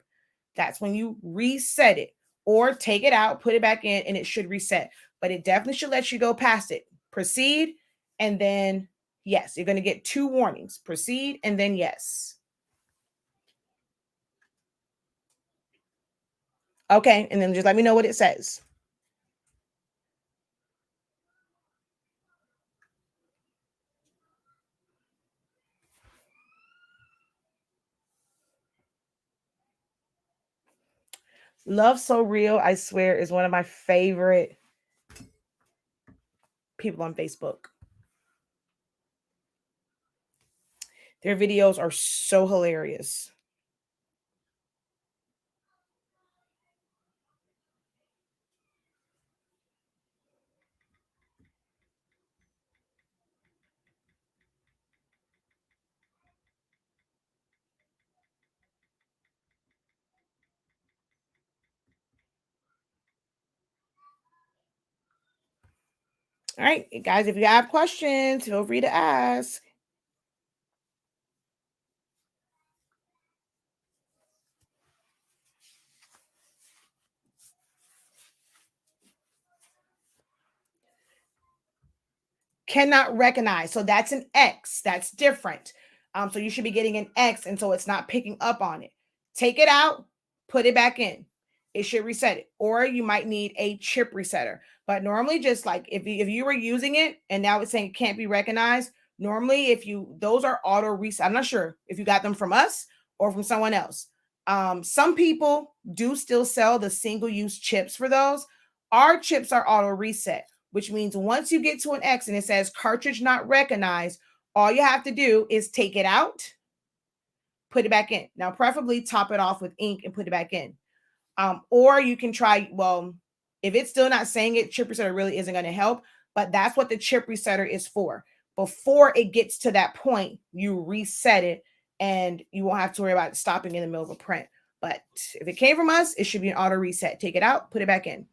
That's when you reset it. Or take it out, put it back in, and it should reset. But it definitely should let you go past it. Proceed, and then yes. You're going to get 2 warnings. Proceed, and then yes. Okay, and then just let me know what it says. Love So Real, I swear, is one of my favorite people on Facebook. Their videos are so hilarious. All right, guys, if you have questions, feel free to ask. Cannot recognize. So that's an X. That's different. So you should be getting an X, and so it's not picking up on it. Take it out, put it back in. It should reset it. Or you might need a chip resetter. But normally, just like if you were using it and now it's saying it can't be recognized, normally those are auto reset. I'm not sure if you got them from us or from someone else. Some people do still sell the single-use chips for those. Our chips are auto reset, which means once you get to an X and it says cartridge not recognized, all you have to do is take it out, put it back in. Now, preferably top it off with ink and put it back in. Or you can try, if it's still not saying it, chip resetter really isn't going to help, but that's what the chip resetter is for. Before it gets to that point, you reset it and you won't have to worry about stopping in the middle of a print. But if it came from us, it should be an auto reset. Take it out, put it back in.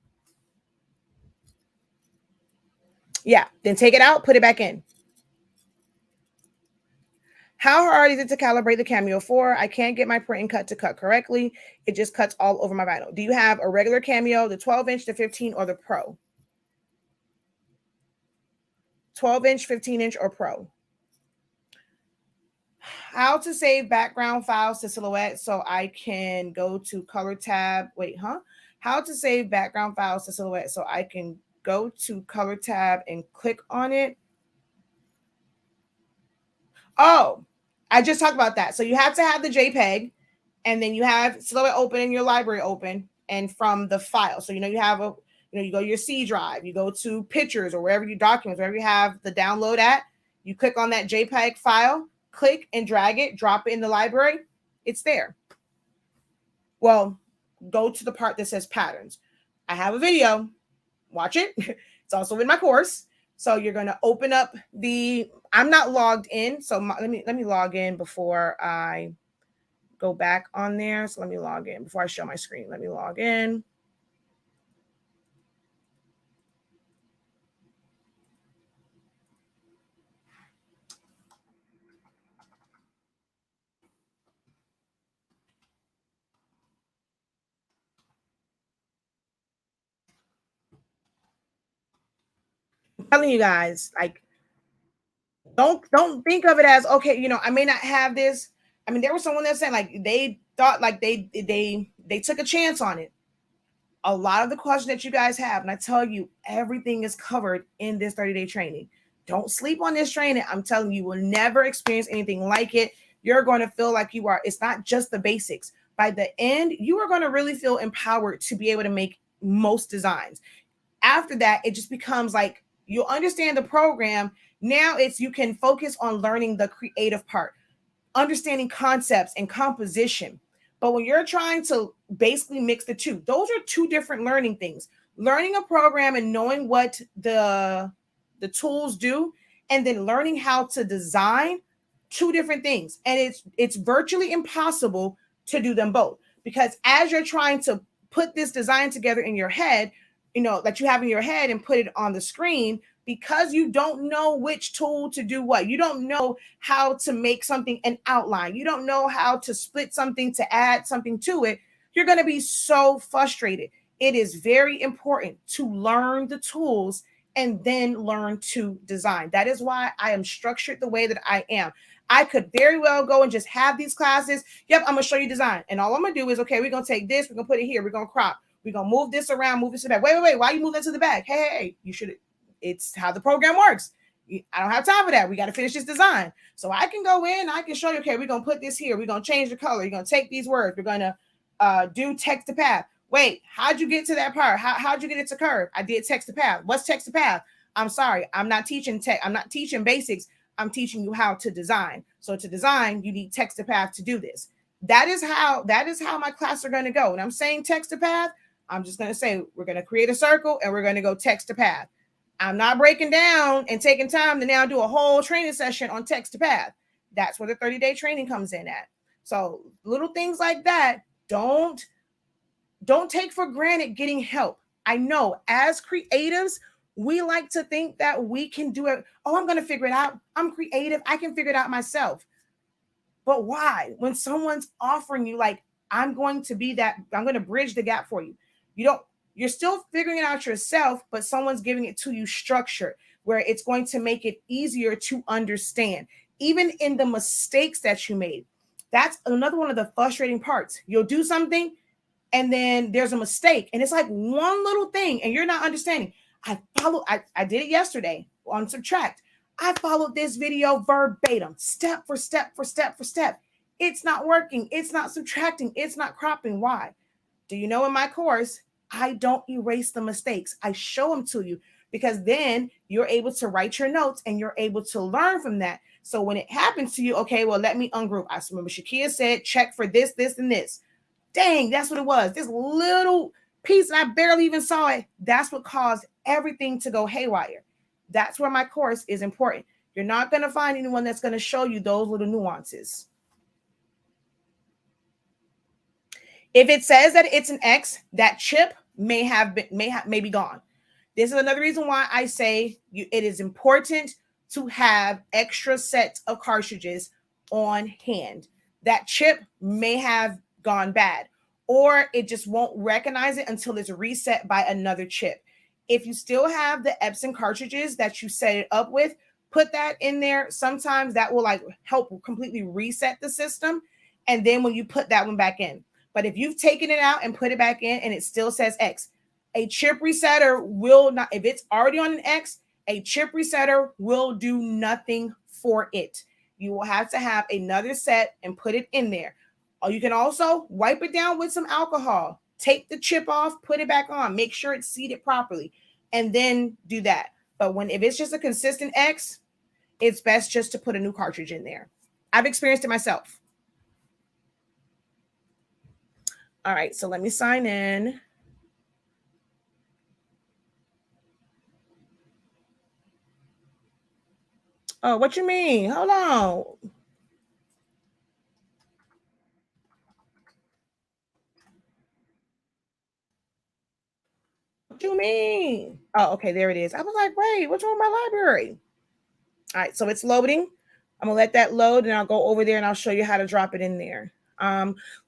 Yeah, then take it out, put it back in. How hard is it to calibrate the Cameo 4? I can't get my printing cut to cut correctly. It just cuts all over my vinyl. Do you have a regular Cameo, the 12-inch, the 15, or the Pro? 12-inch, 15-inch, or Pro? How to save background files to Silhouette so I can go to color tab. How to save background files to Silhouette so I can go to color tab and click on it. Oh, I just talked about that. So you have to have the JPEG And then you have Silhouette open and your library open, and from the file. So, you have you go to your C drive, you go to pictures or wherever you documents, wherever you have the download at, you click on that JPEG file, click and drag it, drop it in the library. It's there. Well, go to the part that says patterns. I have a video. Watch it. It's also in my course. So you're going to open up I'm not logged in. So let me log in before I go back on there. So let me log in before I show my screen. Let me log in. I'm telling you guys, like, don't think of it as, okay, I may not have this. I mean, there was someone that said, like, they thought like they took a chance on it. A lot of the questions that you guys have, and I tell you, everything is covered in this 30-day training. Don't sleep on this training. I'm telling you, you will never experience anything like it. You're going to feel like it's not just the basics. By the end, you are going to really feel empowered to be able to make most designs. After that, it just becomes like, you'll understand the program. Now you can focus on learning the creative part, understanding concepts and composition. But when you're trying to basically mix the two, those are two different learning things. Learning a program and knowing what the tools do, and then learning how to design, two different things. And it's virtually impossible to do them both, because as you're trying to put this design together in your head, that you have in your head, and put it on the screen, because you don't know which tool to do what. You don't know how to make something an outline. You don't know how to split something to add something to it. You're going to be so frustrated. It is very important to learn the tools and then learn to design. That is why I am structured the way that I am. I could very well go and just have these classes. Yep, I'm going to show you design. And all I'm going to do is, okay, we're going to take this, we're going to put it here, we're going to crop, we're going to move this around, move this to the back. Wait, why you move that to the back? Hey, you should. It's how the program works. I don't have time for that. We got to finish this design. So I can go in, I can show you, okay, we're going to put this here. We're going to change the color. You're going to take these words. We're going to do text to path. Wait, how'd you get to that part? How'd you get it to curve? I did text to path. What's text to path? I'm sorry. I'm not teaching tech. I'm not teaching basics. I'm teaching you how to design. So to design, you need text to path to do this. That is how my classes are going to go. When I'm saying text to path, I'm just going to say, we're going to create a circle and we're going to go text to path. I'm not breaking down and taking time to now do a whole training session on text to path. That's where the 30-day training comes in at. So little things like that, don't take for granted getting help. I know as creatives, we like to think that we can do it. Oh, I'm going to figure it out. I'm creative. I can figure it out myself. But why? When someone's offering you, like, I'm going to bridge the gap for you. You're still figuring it out yourself, but someone's giving it to you structured, where it's going to make it easier to understand, even in the mistakes that you made. That's another one of the frustrating parts. You'll do something and then there's a mistake, and it's like one little thing and you're not understanding. I did it yesterday on Subtract. I followed this video verbatim, step for step for step for step. It's not working. It's not subtracting. It's not cropping. Why? Do you know in my course, I don't erase the mistakes. I show them to you, because then you're able to write your notes and you're able to learn from that. So when it happens to you, okay, well, let me ungroup. I remember Shakia said, check for this, this, and this. Dang, that's what it was. This little piece, and I barely even saw it. That's what caused everything to go haywire. That's where my course is important. You're not going to find anyone that's going to show you those little nuances. If it says that it's an X, that chip may be gone. This is another reason why I say it is important to have extra sets of cartridges on hand. That chip may have gone bad, or it just won't recognize it until it's reset by another chip. If you still have the Epson cartridges that you set it up with, put that in there. Sometimes that will help completely reset the system. And then when you put that one back in. But if you've taken it out and put it back in and it still says X, a chip resetter will not, if it's already on an X, a chip resetter will do nothing for it. You will have to have another set and put it in there. You can also wipe it down with some alcohol. Take the chip off, put it back on. Make sure it's seated properly, and then do that. But if it's just a consistent X, it's best just to put a new cartridge in there. I've experienced it myself. All right, so let me sign in. Oh, what you mean? Hold on. What you mean? Oh, okay, there it is. I was like, wait, what's wrong with my library? All right, so it's loading. I'm gonna let that load and I'll go over there and I'll show you how to drop it in there.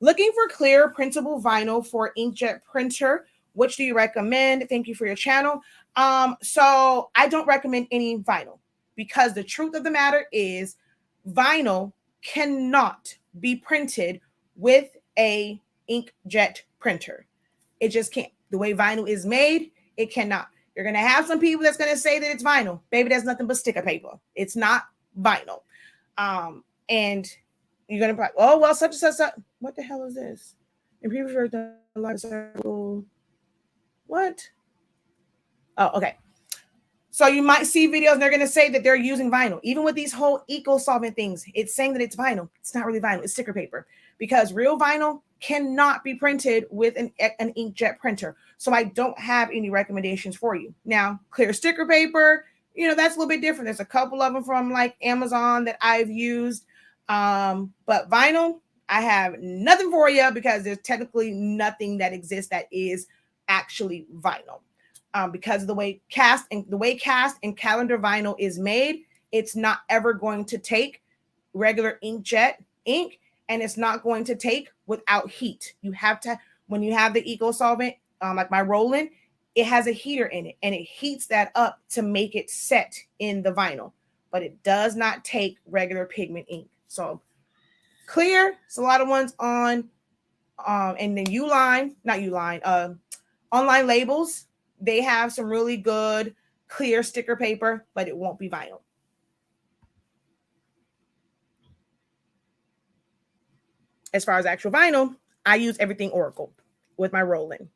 Looking for clear printable vinyl for inkjet printer. Which do you recommend? Thank you for your channel. So I don't recommend any vinyl because the truth of the matter is vinyl cannot be printed with a inkjet printer. It just can't. The way vinyl is made, it cannot. You're going to have some people that's going to say that it's vinyl. Baby, that's nothing but sticker paper. It's not vinyl. And you're going to be, oh, well, such and such. What the hell is this? In previous the life circle. What? Oh, okay. So you might see videos and they're going to say that they're using vinyl. Even with these whole eco-solvent things, it's saying that it's vinyl. It's not really vinyl. It's sticker paper because real vinyl cannot be printed with an inkjet printer. So I don't have any recommendations for you. Now, clear sticker paper, that's a little bit different. There's a couple of them from like Amazon that I've used. But vinyl, I have nothing for you because there's technically nothing that exists that is actually vinyl. Because of the way cast and calendar vinyl is made, it's not ever going to take regular inkjet ink, and it's not going to take without heat. You have to, when you have the eco solvent, like my Roland, it has a heater in it, and it heats that up to make it set in the vinyl, but it does not take regular pigment ink. So clear, it's a lot of ones on, and then online labels. They have some really good clear sticker paper, but it won't be vinyl. As far as actual vinyl, I use everything Oracle with my Roland.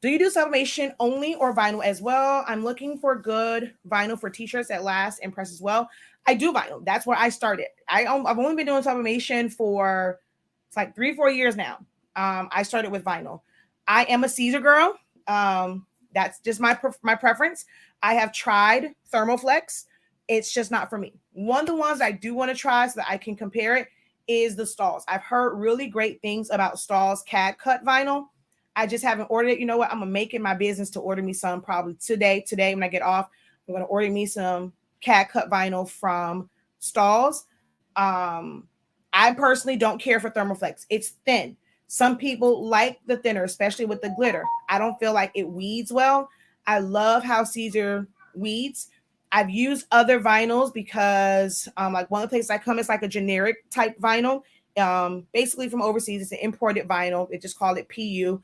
Do you do sublimation only or vinyl as well? I'm looking for good vinyl for t-shirts that last and press as well. I do vinyl. That's where I started. I've only been doing sublimation for it's like 3-4 years now. I started with vinyl. I am a Caesar girl. That's just my preference. I have tried Thermoflex. It's just not for me. One of the ones I do want to try so that I can compare it is the Stahls. I've heard really great things about Stahls CAD cut vinyl. I just haven't ordered it. You know what? I'm going to make it my business to order me some probably today when I get off. I'm going to order me some CAD cut vinyl from Stahls. I personally don't care for Thermoflex. It's thin. Some people like the thinner, especially with the glitter. I don't feel like it weeds well. I love how Caesar weeds. I've used other vinyls because like one of the places I come, it's like a generic type vinyl. Basically from overseas, it's an imported vinyl. They just call it PU.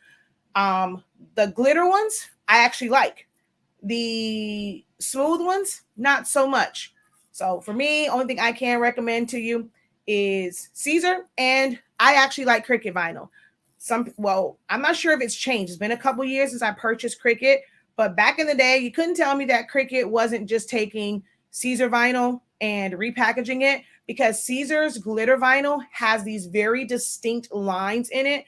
The glitter ones, I actually like. The smooth ones, not so much. So for me, only thing I can recommend to you is Caesar, and I actually like Cricut vinyl. I'm not sure if it's changed. It's been a couple years since I purchased Cricut, but back in the day, you couldn't tell me that Cricut wasn't just taking Caesar vinyl and repackaging it, because Caesar's glitter vinyl has these very distinct lines in it.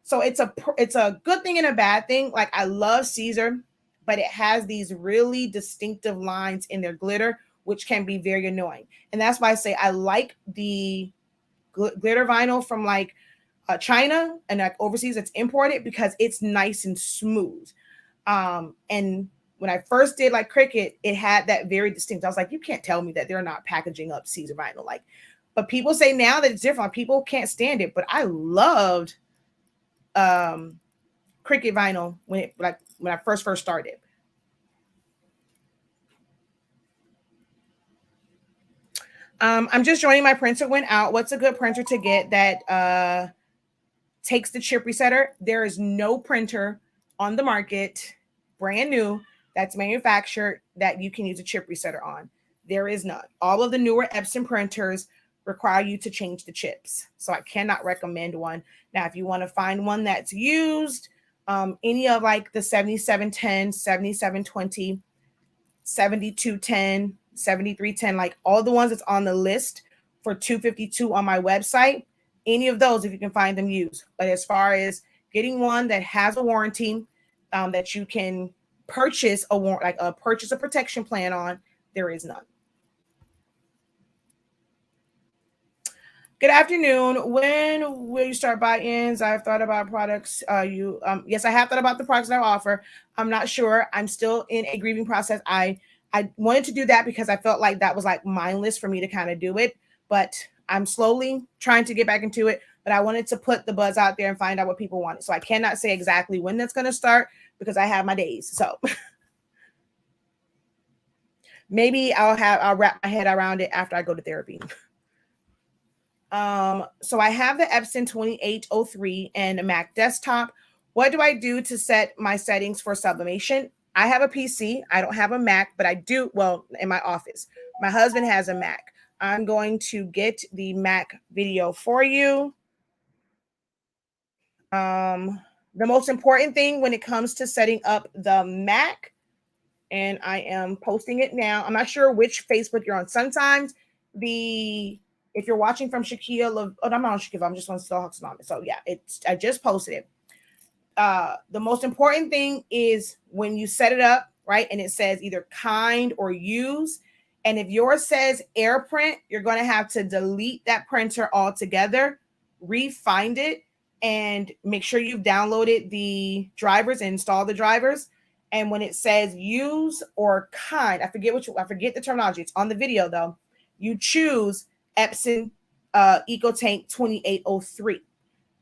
So it's a good thing and a bad thing. Like I love Caesar, but it has these really distinctive lines in their glitter, which can be very annoying. And that's why I say I like the glitter vinyl from like China and like overseas that's imported, because it's nice and smooth. And when I first did like Cricut, it had that very distinct. I was like, you can't tell me that they're not packaging up Caesar vinyl. Like, but people say now that it's different. People can't stand it, but I loved Cricut vinyl when I first started. I'm just joining. My printer went out. What's a good printer to get that takes the chip resetter? There is no printer on the market, brand new, that's manufactured, that you can use a chip resetter on. There is none. All of the newer Epson printers require you to change the chips. So I cannot recommend one. Now, if you want to find one that's used, any of like the 7710, 7720, 7210, 7310, like all the ones that's on the list for $252 on my website, any of those, if you can find them, use. But as far as getting one that has a warranty, that you can purchase purchase a protection plan on, there is none. Good afternoon. When will you start buy-ins? I've thought about products. Yes, I have thought about the products that I offer. I'm not sure. I'm still in a grieving process. I wanted to do that because I felt like that was like mindless for me to kind of do it, but I'm slowly trying to get back into it. But I wanted to put the buzz out there and find out what people wanted. So I cannot say exactly when that's going to start because I have my days. So maybe I'll wrap my head around it after I go to therapy. So I have the Epson 2803 and a Mac desktop. What do I do to set my settings for Sublimation? I have a PC. I don't have a Mac, but I do, well, in my office. My husband has a Mac. I'm going to get the Mac video for you. The most important thing when it comes to setting up the Mac, and I am posting it now. I'm not sure which Facebook you're on. Sometimes if you're watching from Shaquille, I'm not on Shaquille, I'm just on Stillhawks Anonymous. So yeah, I just posted it. The most important thing is when you set it up, right? And it says either kind or use. And if yours says AirPrint, you're going to have to delete that printer altogether, re-find it, and make sure you've downloaded the drivers and install the drivers. And when it says use or kind, I forget the terminology. It's on the video though. You choose Epson EcoTank 2803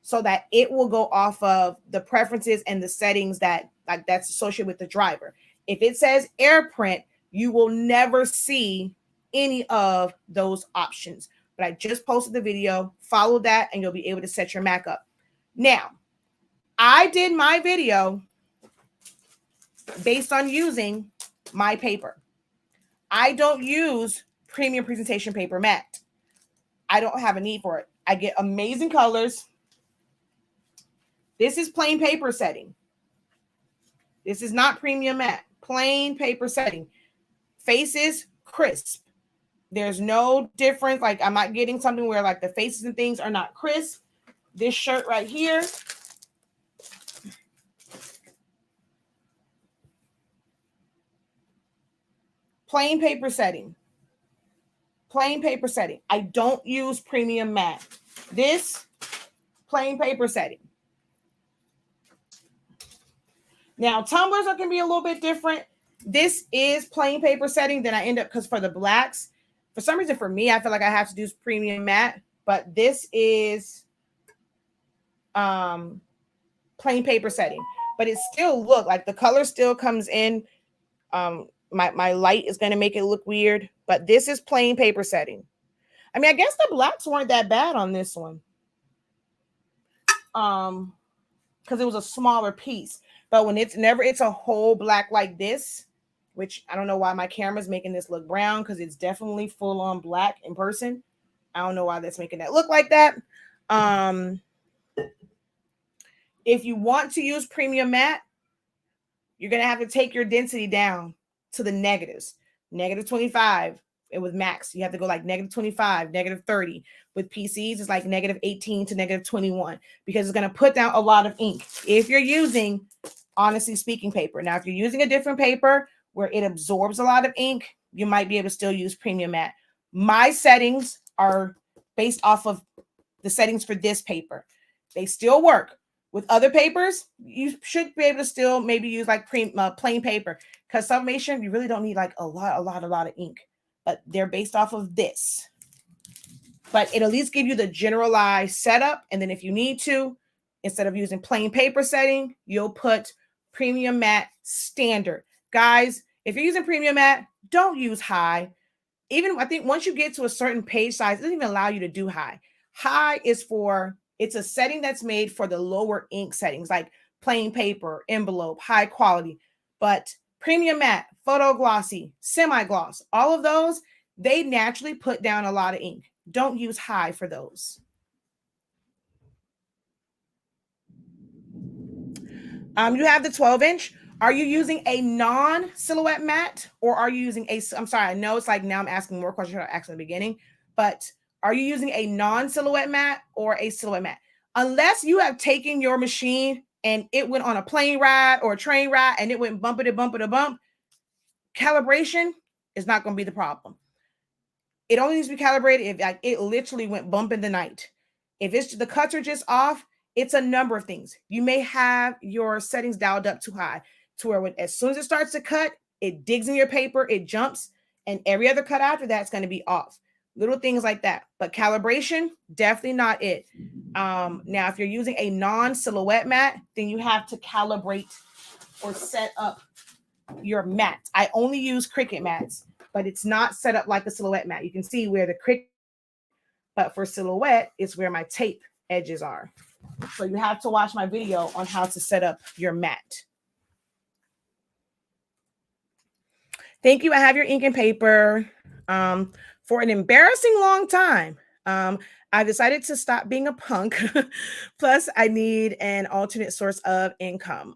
so that it will go off of the preferences and the settings that's associated with the driver. If it says AirPrint, you will never see any of those options. But I just posted the video. Follow that and you'll be able to set your Mac up. Now, I did my video based on using my paper. I don't use premium presentation paper matte. I don't have a need for it. I get amazing colors. This is plain paper setting. This is not premium matte. Plain paper setting. Faces crisp. There's no difference. Like I'm not getting something where like the faces and things are not crisp. This shirt right here. Plain paper setting. Plain paper setting. I don't use premium matte. This plain paper setting. Now, tumblers can be a little bit different. This is plain paper setting. Then I end up, because for the blacks, for some reason for me, I feel like I have to do premium matte. But this is plain paper setting. But it still look like the color still comes in. My light is going to make it look weird. But this is plain paper setting. I mean, I guess the blacks weren't that bad on this one. Because it was a smaller piece. But when it's a whole black like this, which I don't know why my camera's making this look brown, because it's definitely full on black in person. I don't know why that's making that look like that. If you want to use premium matte, you're going to have to take your density down to the negatives. -25. And with Macs, you have to go like -25, -30. With PCs, it's like -18 to -21 because it's going to put down a lot of ink. If you're using, honestly, SpINKing paper. Now, if you're using a different paper where it absorbs a lot of ink, you might be able to still use premium matte. My settings are based off of the settings for this paper. They still work. With other papers, you should be able to still maybe use like plain paper, because Sublimation, you really don't need like a lot of ink. But they're based off of this. But it'll at least give you the generalized setup. And then if you need to, instead of using plain paper setting, you'll put premium matte standard. Guys, if you're using premium matte, don't use high. Even I think once you get to a certain page size, it doesn't even allow you to do high. High is it's a setting that's made for the lower ink settings, like plain paper, envelope, high quality. But premium matte, photo glossy, semi-gloss, all of those, they naturally put down a lot of ink. Don't use high for those. You have the 12-inch. Are you using a non-silhouette mat, or are you using a, I'm sorry, I know it's like now I'm asking more questions I asked in the beginning, but are you using a non-silhouette mat or a silhouette mat? Unless you have taken your machine and it went on a plane ride or a train ride and it went bumpity bump, calibration is not going to be the problem. It only needs to be calibrated if like it literally went bump in the night. If it's the cartridge is off, it's a number of things. You may have your settings dialed up too high to where as soon as it starts to cut, it digs in your paper, it jumps, and every other cut after that's going to be off. Little things like that. But calibration, definitely not it. Now, if you're using a non-silhouette mat, then you have to calibrate or set up your mat. I only use Cricut mats, but it's not set up like a silhouette mat. You can see where the Cricut, but for silhouette, it's where my tape edges are. So you have to watch my video on how to set up your mat. Thank you. I have your ink and paper. For an embarrassing long time, I decided to stop being a punk. Plus, I need an alternate source of income.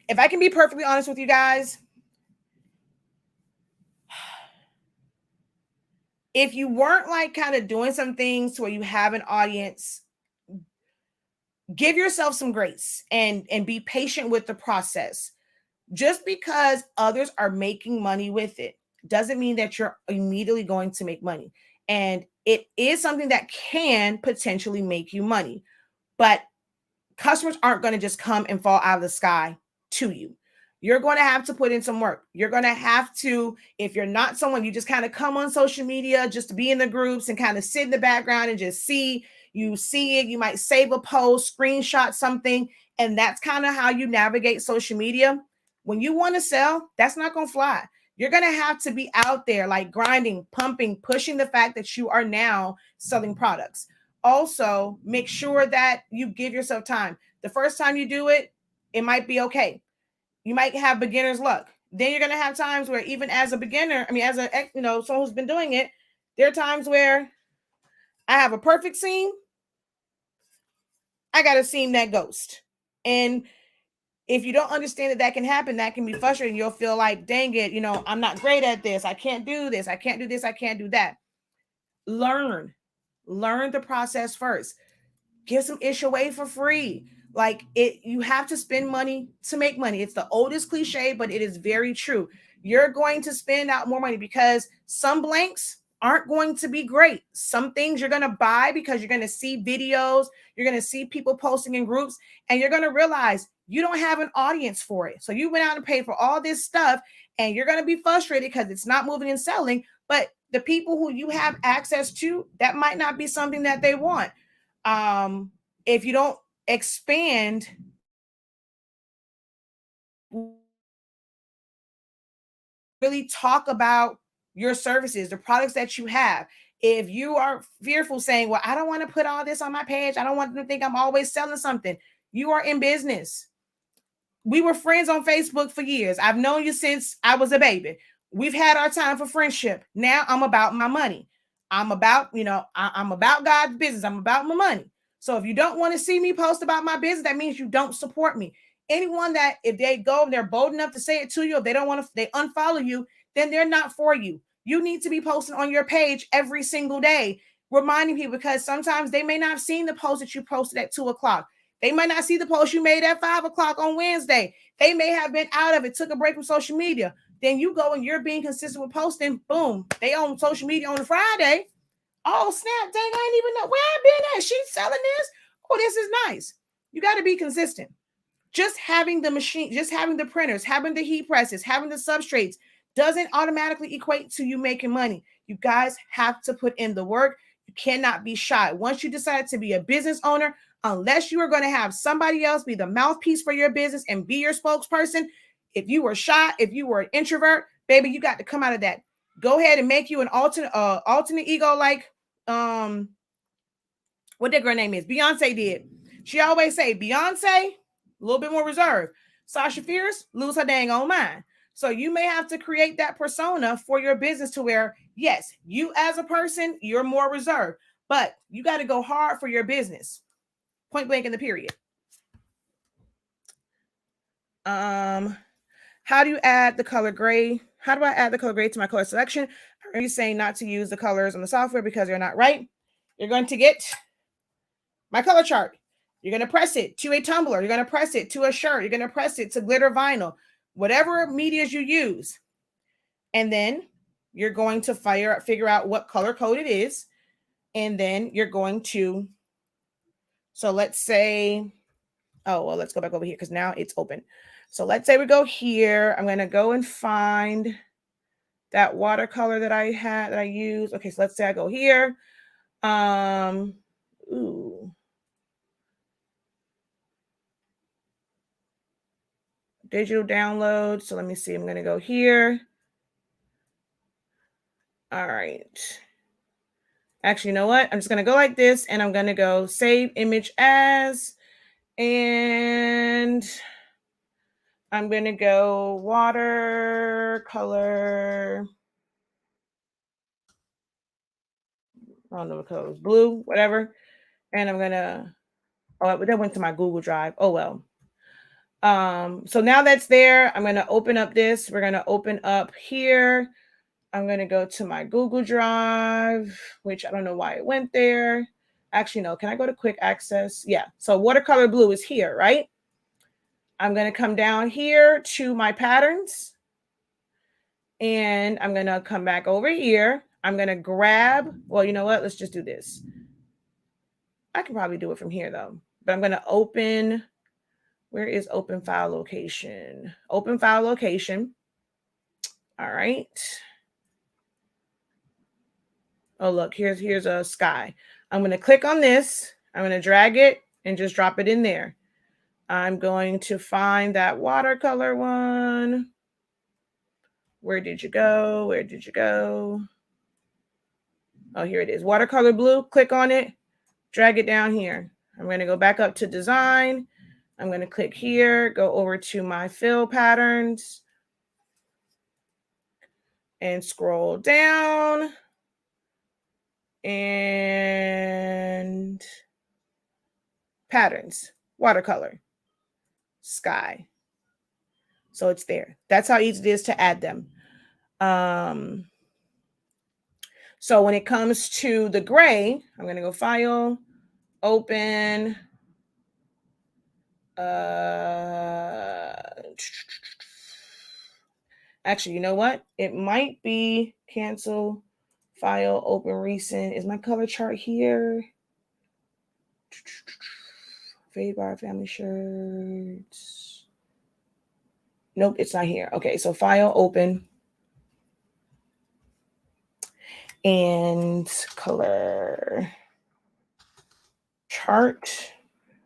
If I can be perfectly honest with you guys, if you weren't like kind of doing some things where you have an audience, give yourself some grace and be patient with the process. Just because others are making money with it doesn't mean that you're immediately going to make money. And it is something that can potentially make you money, but customers aren't going to just come and fall out of the sky to you. You're going to have to put in some work. You're going to have to, if you're not someone, you just kind of come on social media just to be in the groups and kind of sit in the background and just see it. You might save a post, screenshot something, and that's kind of how you navigate social media. When you want to sell, that's not going to fly. You're going to have to be out there like grinding, pumping, pushing the fact that you are now selling products. Also, make sure that you give yourself time. The first time you do it, it might be okay. You might have beginner's luck. Then you're going to have times where even as a beginner, as someone who's been doing it, there are times where I have a perfect seam. I got a seam that ghost. And if you don't understand that can happen, that can be frustrating. You'll feel like, dang it, I'm not great at this. I can't do this. I can't do this. I can't do that. Learn the process first. Give some ish away for free. Like you have to spend money to make money. It's the oldest cliche, but it is very true. You're going to spend out more money because some blanks aren't going to be great. Some things you're going to buy because you're going to see videos, you're going to see people posting in groups, and you're going to realize you don't have an audience for it. So you went out and paid for all this stuff, and you're going to be frustrated because it's not moving and selling, but the people who you have access to, that might not be something that they want. If you don't expand, really talk about your services, the products that you have. If you are fearful saying, well, I don't want to put all this on my page, I don't want them to think I'm always selling something. You are in business. We were friends on Facebook for years. I've known you since I was a baby. We've had our time for friendship. Now I'm about my money. I'm about, I'm about God's business. I'm about my money. So if you don't want to see me post about my business, that means you don't support me. Anyone that if they go and they're bold enough to say it to you, if they don't want to, they unfollow you, then they're not for you. You need to be posting on your page every single day, reminding people, because sometimes they may not have seen the post that you posted at 2:00. They might not see the post you made at 5:00 on Wednesday. They may have been out of it, took a break from social media. Then you go and you're being consistent with posting. Boom. They on social media on a Friday. Oh, snap. Dang, I didn't even know where I've been at. She's selling this. Oh, this is nice. You got to be consistent. Just having the machine, just having the printers, having the heat presses, having the substrates doesn't automatically equate to you making money. You guys have to put in the work. You cannot be shy. Once you decide to be a business owner, unless you are going to have somebody else be the mouthpiece for your business and be your spokesperson, if you were shy, if you were an introvert, baby, you got to come out of that. Go ahead and make you an alternate ego, like what that girl name is. Beyonce did. She always say Beyonce, a little bit more reserved. Sasha Fierce, lose her dang old mind. So you may have to create that persona for your business to where, Yes, you as a person, you're more reserved, but you got to go hard for your business. Point blank in the period. How do you add the color gray? How do I add the color gray to my color selection? Are you saying not to use the colors on the software because they're not right? You're going to get my color chart. You're going to press it to a tumbler. You're going to press it to a shirt. You're going to press it to glitter vinyl, whatever medias you use. And then you're going to figure out what color code it is. And then you're going to, so let's say, oh, well, let's go back over here because now it's open. So let's say we go here. I'm going to go and find that watercolor that I used. Okay, so let's say I go here. Digital download. So let me see. I'm going to go here. All right. Actually, you know what? I'm just going to go like this and I'm going to go save image as, and I'm going to go watercolor. I don't know what color it was, blue, whatever. And I'm going to, oh, that went to my Google Drive. Oh, well. So now that's there, I'm going to open up this. We're going to open up here. I'm going to go to my Google Drive, which I don't know why it went there. Actually, no. Can I go to quick access? Yeah. So watercolor blue is here, right? I'm going to come down here to my patterns. And I'm going to come back over here. I'm going to grab, well, you know what? Let's just do this. I can probably do it from here, though. But I'm going to open, where is open file location? Open file location. All right. Oh, look, here's a sky. I'm going to click on this. I'm going to drag it and just drop it in there. I'm going to find that watercolor one. Where did you go? Where did you go? Oh, here it is. Watercolor blue. Click on it. Drag it down here. I'm going to go back up to design. I'm going to click here. Go over to my fill patterns. And scroll down. And patterns. Watercolor. Sky. So it's there. That's how easy it is to add them. So when it comes to the gray, I'm going to go File, Open. Actually, you know what? It might be Cancel, File, Open, Recent. Is my color chart here? Fade bar, family shirts. Nope, it's not here. Okay, so File, Open. And color chart.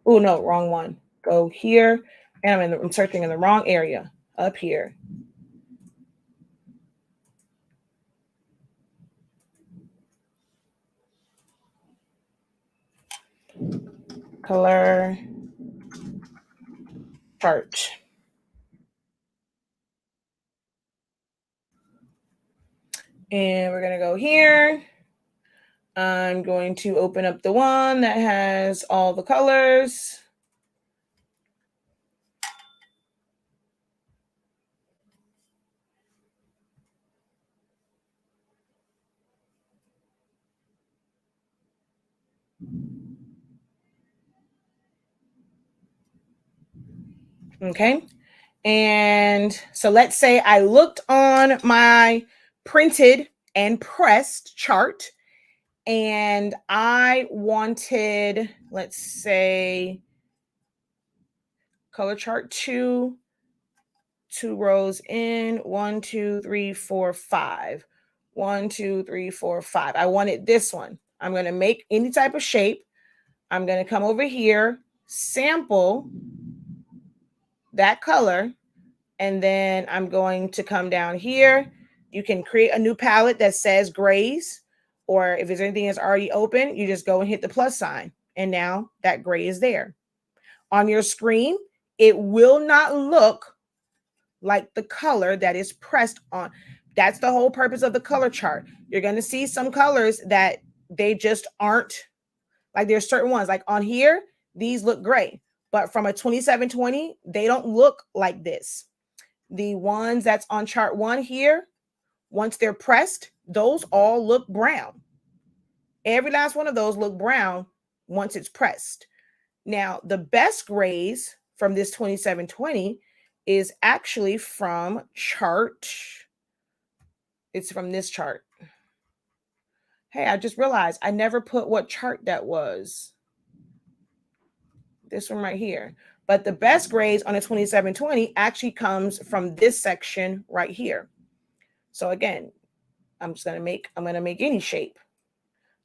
Oh, no, wrong one. Go here. And I'm searching in the wrong area. Up here. Color chart. And we're going to go here. I'm going to open up the one that has all the colors. Okay. And so let's say I looked on my printed and pressed chart and I wanted, let's say, color chart 2 rows in, 1, 2, 3, 4, 5. 1, 2, 3, 4, 5. I wanted this one. I'm going to make any type of shape. I'm going to come over here, sample that color, and then I'm going to come down here. You can create a new palette that says grays, or if there's anything that's already open, you just go and hit the plus sign, and now that gray is there. On your screen, it will not look like the color that is pressed on. That's the whole purpose of the color chart. You're going to see some colors that they just aren't, like there's certain ones like on here, these look gray, but from a 2720, they don't look like this. The ones that's on chart 1 here, once they're pressed, those all look brown. Every last one of those look brown once it's pressed. Now, the best grays from this 2720 is actually from chart. It's from this chart. Hey, I just realized I never put what chart that was. This one right here. But the best grades on a 2720 actually comes from this section right here. So again, I'm going to make any shape.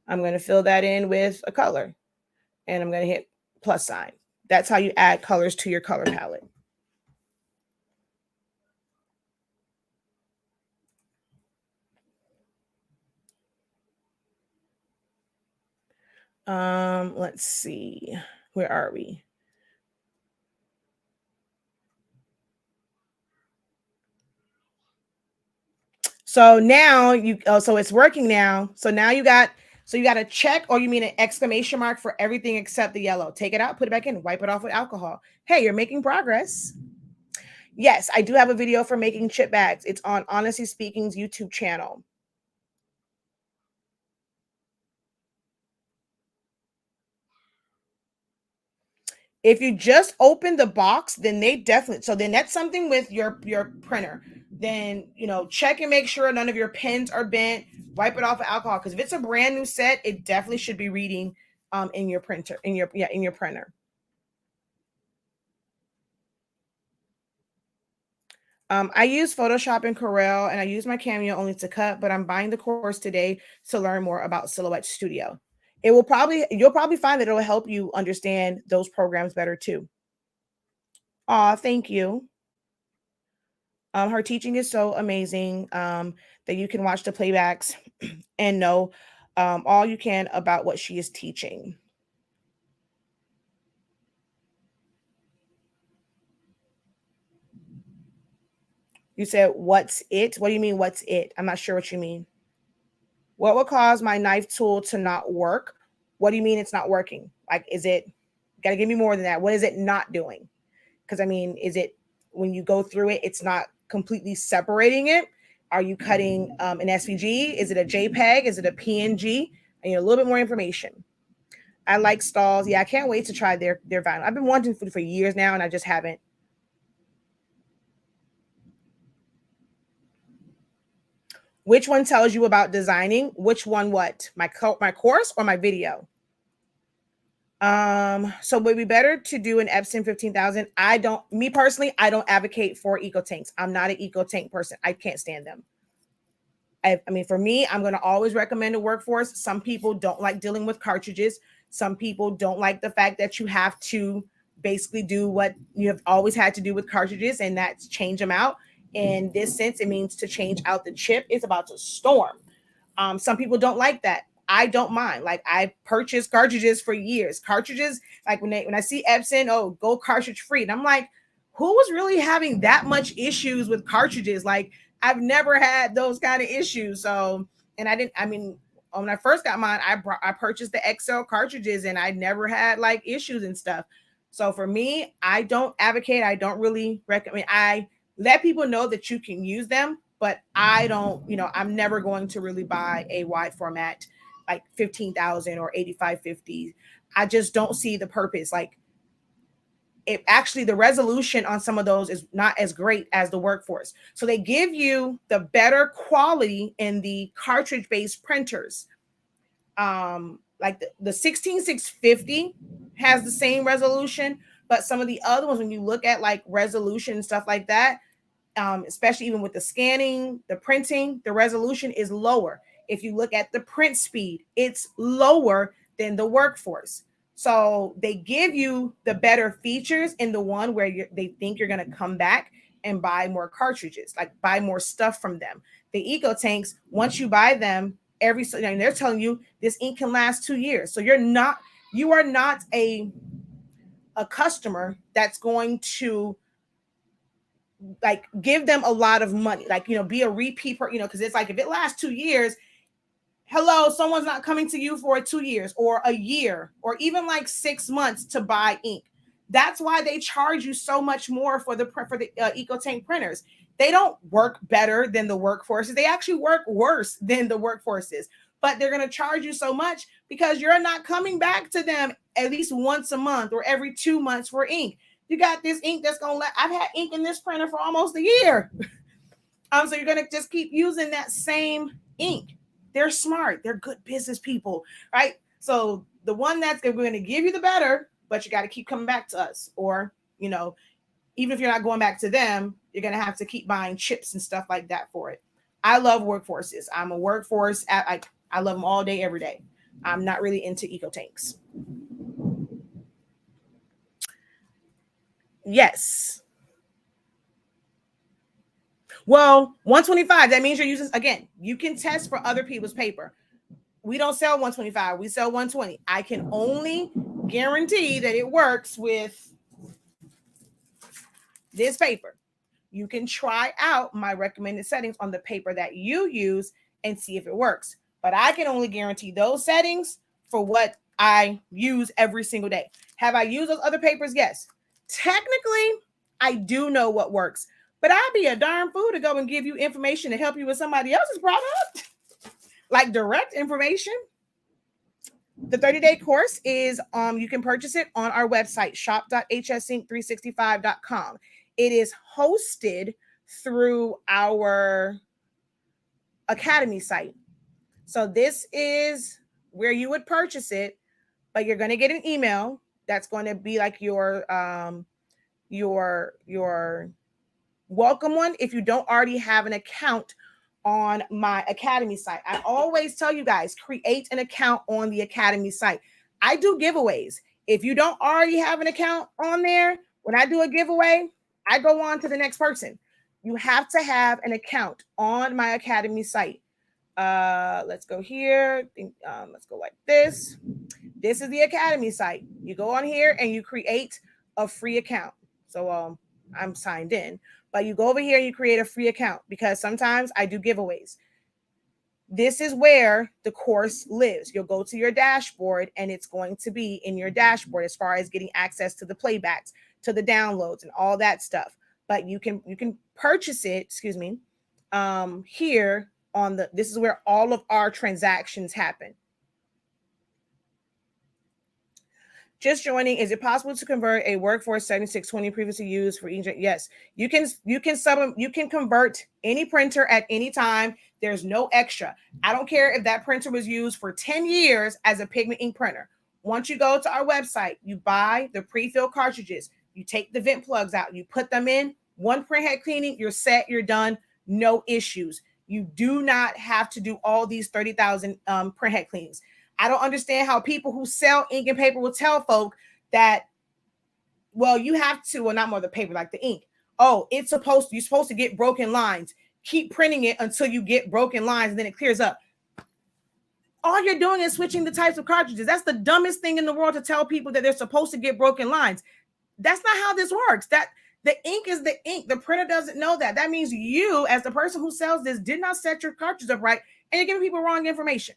I'm going to fill that in with a color, and I'm going to hit plus sign. That's how you add colors to your color palette. Let's see. Where are we? So now so it's working now. So now you got a check, or you mean an exclamation mark for everything except the yellow. Take it out, put it back in, wipe it off with alcohol. Hey, you're making progress. Yes, I do have a video for making chip bags. It's on Honestly Speaking's YouTube channel. If you just open the box, then then that's something with your printer. Then, check and make sure none of your pens are bent. Wipe it off with alcohol, because if it's a brand new set, it definitely should be reading in your printer, in your printer. I use Photoshop and Corel, and I use my Cameo only to cut, but I'm buying the course today to learn more about Silhouette Studio. You'll probably find that it'll help you understand those programs better too. Aw, thank you. Her teaching is so amazing that you can watch the playbacks and know all you can about what she is teaching. You said, what's it? What do you mean, what's it? I'm not sure what you mean. What would cause my knife tool to not work? What do you mean it's not working? Like, is it, got to give me more than that. What is it not doing? Because, I mean, is it, when you go through it, it's not completely separating it? Are you cutting an SVG? Is it a JPEG? Is it a PNG? I need a little bit more information. I like Stahl's. Yeah, I can't wait to try their vinyl. I've been wanting food for years now, and I just haven't. Which one tells you about designing? Which one what? My course or my video? So would it be better to do an Epson 15,000? Me personally, I don't advocate for eco tanks. I'm not an eco tank person. I can't stand them. I mean, for me, I'm going to always recommend a workforce. Some people don't like dealing with cartridges. Some people don't like the fact that you have to basically do what you have always had to do with cartridges, and that's change them out. In this sense, it means to change out the chip. It's about to storm. Some people don't like that. I don't mind. Like, I purchased cartridges for years. Cartridges, like when I see Epson, oh, go cartridge free. And I'm like, who was really having that much issues with cartridges? Like, I've never had those kind of issues. So, and when I first got mine, I purchased the XL cartridges, and I never had like issues and stuff. So for me, I don't advocate. I don't really recommend. I let people know that you can use them, but I don't, I'm never going to really buy a wide format like 15,000 or 8550. I just don't see the purpose. Like, it actually, the resolution on some of those is not as great as the workforce. So they give you the better quality in the cartridge based printers. Like the 16650 has the same resolution, but some of the other ones, when you look at like resolution and stuff like that, especially even with the scanning, the printing, the resolution is lower. If you look at the print speed, it's lower than the workforce. So they give you the better features in the one where they think you're going to come back and buy more cartridges, like buy more stuff from them. The eco tanks, once you buy them, they're telling you this ink can last 2 years. So you are not a customer that's going to like give them a lot of money, like, be a repeat, because it's like if it lasts 2 years, hello, someone's not coming to you for 2 years or a year or even like 6 months to buy ink. That's why they charge you so much more for the EcoTank printers. They don't work better than the workforces. They actually work worse than the workforces, but they're going to charge you so much because you're not coming back to them at least once a month or every 2 months for ink. You got this ink that's going to I've had ink in this printer for almost a year. So you're going to just keep using that same ink. They're smart. They're good business people, right? So the one that's we're going to give you the better, but you got to keep coming back to us. Or, even if you're not going back to them, you're going to have to keep buying chips and stuff like that for it. I love workforces. I'm a workforce. I love them all day, every day. I'm not really into EcoTanks. Yes. Well, 125, that means you're using, again, you can test for other people's paper. We don't sell 125, we sell 120. I can only guarantee that it works with this paper. You can try out my recommended settings on the paper that you use and see if it works. But I can only guarantee those settings for what I use every single day. Have I used those other papers? Yes. Technically, I do know what works, but I'd be a darn fool to go and give you information to help you with somebody else's product, like direct information. The 30-day course is, you can purchase it on our website, shop.hsync365.com. It is hosted through our Academy site. So this is where you would purchase it, but you're going to get an email that's going to be like your welcome one if you don't already have an account on my Academy site. I always tell you guys, create an account on the Academy site. I do giveaways. If you don't already have an account on there, when I do a giveaway, I go on to the next person. You have to have an account on my Academy site. Let's go here. Let's go like this. This is the Academy site. You go on here and you create a free account. So I'm signed in, but you go over here and you create a free account because sometimes I do giveaways. This is where the course lives. You'll go to your dashboard and it's going to be in your dashboard as far as getting access to the playbacks, to the downloads and all that stuff. But you can purchase it, here on this is where all of our transactions happen. Just joining, is it possible to convert a Workforce 7620 previously used for inkjet? Yes, you can convert any printer at any time. There's no extra. I don't care if that printer was used for 10 years as a pigment ink printer. Once you go to our website, you buy the pre-filled cartridges, you take the vent plugs out, you put them in, one print head cleaning, you're set, you're done, no issues. You do not have to do all these 30,000 print head cleanings. I don't understand how people who sell ink and paper will tell folk that, well, you have to, well, not more the paper, like the ink. Oh, you're supposed to get broken lines. Keep printing it until you get broken lines and then it clears up. All you're doing is switching the types of cartridges. That's the dumbest thing in the world to tell people that they're supposed to get broken lines. That's not how this works. That the ink is the ink. The printer doesn't know that. That means you, as the person who sells this, did not set your cartridges up right and you're giving people wrong information.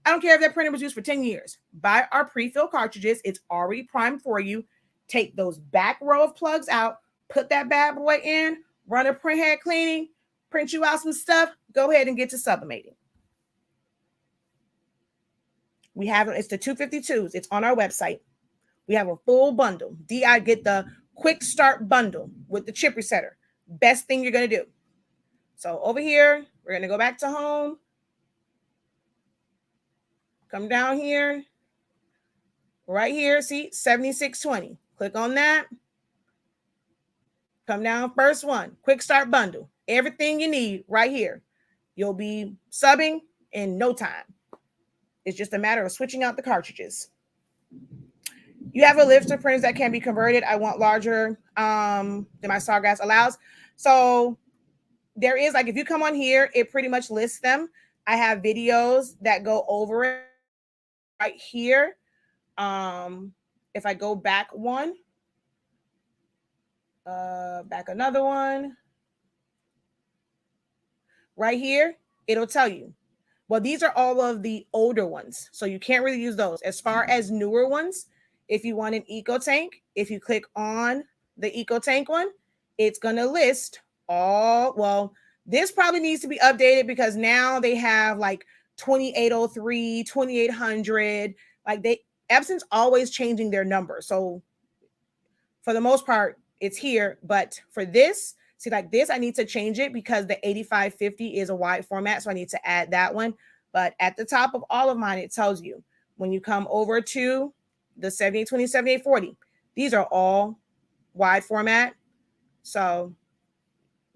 I don't care if that printer was used for 10 years. Buy our pre-filled cartridges. It's already primed for you. Take those back row of plugs out, put that bad boy in, run a print head cleaning, print you out some stuff, go ahead and get to sublimating. We have it's the 252s. It's on our website. We have a full bundle. DI get the quick start bundle with the chip resetter. Best thing you're going to do. So over here, we're going to go back to home. Come down here, right here, see, 7620. Click on that. Come down, first one, quick start bundle. Everything you need right here. You'll be subbing in no time. It's just a matter of switching out the cartridges. You have a list of printers that can be converted. I want larger than my Sawgrass allows. So there is, like, if you come on here, it pretty much lists them. I have videos that go over it. Right here, if I go back one, Back another one. Right here, it'll tell you. Well, these are all of the older ones, so you can't really use those. As far as newer ones, if you want an eco tank, if you click on the eco tank one, it's going to list all, well, this probably needs to be updated because now they have like 2803, 2800, like Epson's always changing their number. So for the most part, it's here, but for this, see, like this, I need to change it because the 8550 is a wide format, so I need to add that one. But at the top of all of mine, it tells you when you come over to the 7820, 7840, these are all wide format. So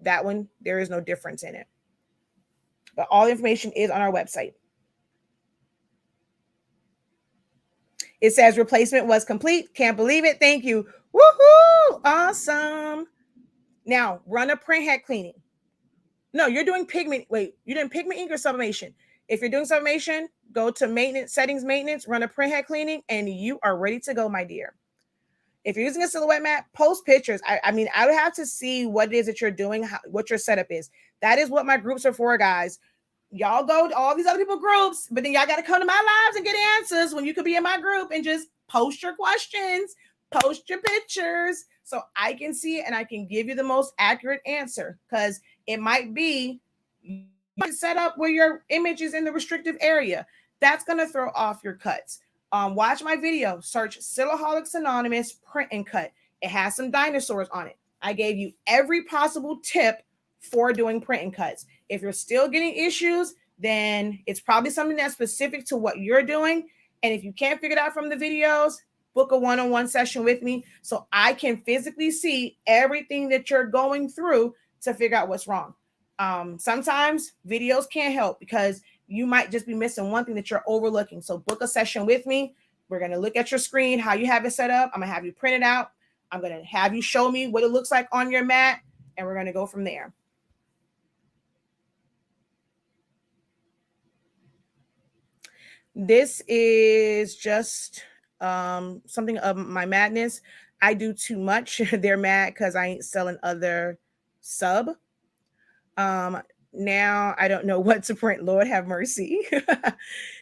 that one, there is no difference in it. But all the information is on our website. It says replacement was complete. Can't believe it. Thank you. Woohoo! Awesome. Now, run a print head cleaning. No, you're doing pigment. Wait, you're doing pigment ink or sublimation. If you're doing sublimation, go to maintenance, settings, maintenance, run a print head cleaning, and you are ready to go, my dear. If you're using a silhouette mat, post pictures. I mean, I would have to see what it is that you're doing, what your setup is. That is what my groups are for, guys. Y'all go to all these other people groups, but then y'all got to come to my lives and get answers when you could be in my group and just post your questions, post your pictures so I can see it and I can give you the most accurate answer, because it might be you set up where your image is in the restrictive area. That's going to throw off your cuts. Watch my video, search Silaholics Anonymous print and cut. It has some dinosaurs on it. I gave you every possible tip for doing print and cuts. If you're still getting issues, then it's probably something that's specific to what you're doing. And if you can't figure it out from the videos, book a one-on-one session with me so I can physically see everything that you're going through to figure out what's wrong. Sometimes videos can't help because you might just be missing one thing that you're overlooking. So book a session with me. We're going to look at your screen, how you have it set up. I'm going to have you print it out. I'm going to have you show me what it looks like on your mat, and we're going to go from there. This is just something of my madness. I do too much. They're mad because I ain't selling other sub. Now I don't know what to print. Lord have mercy.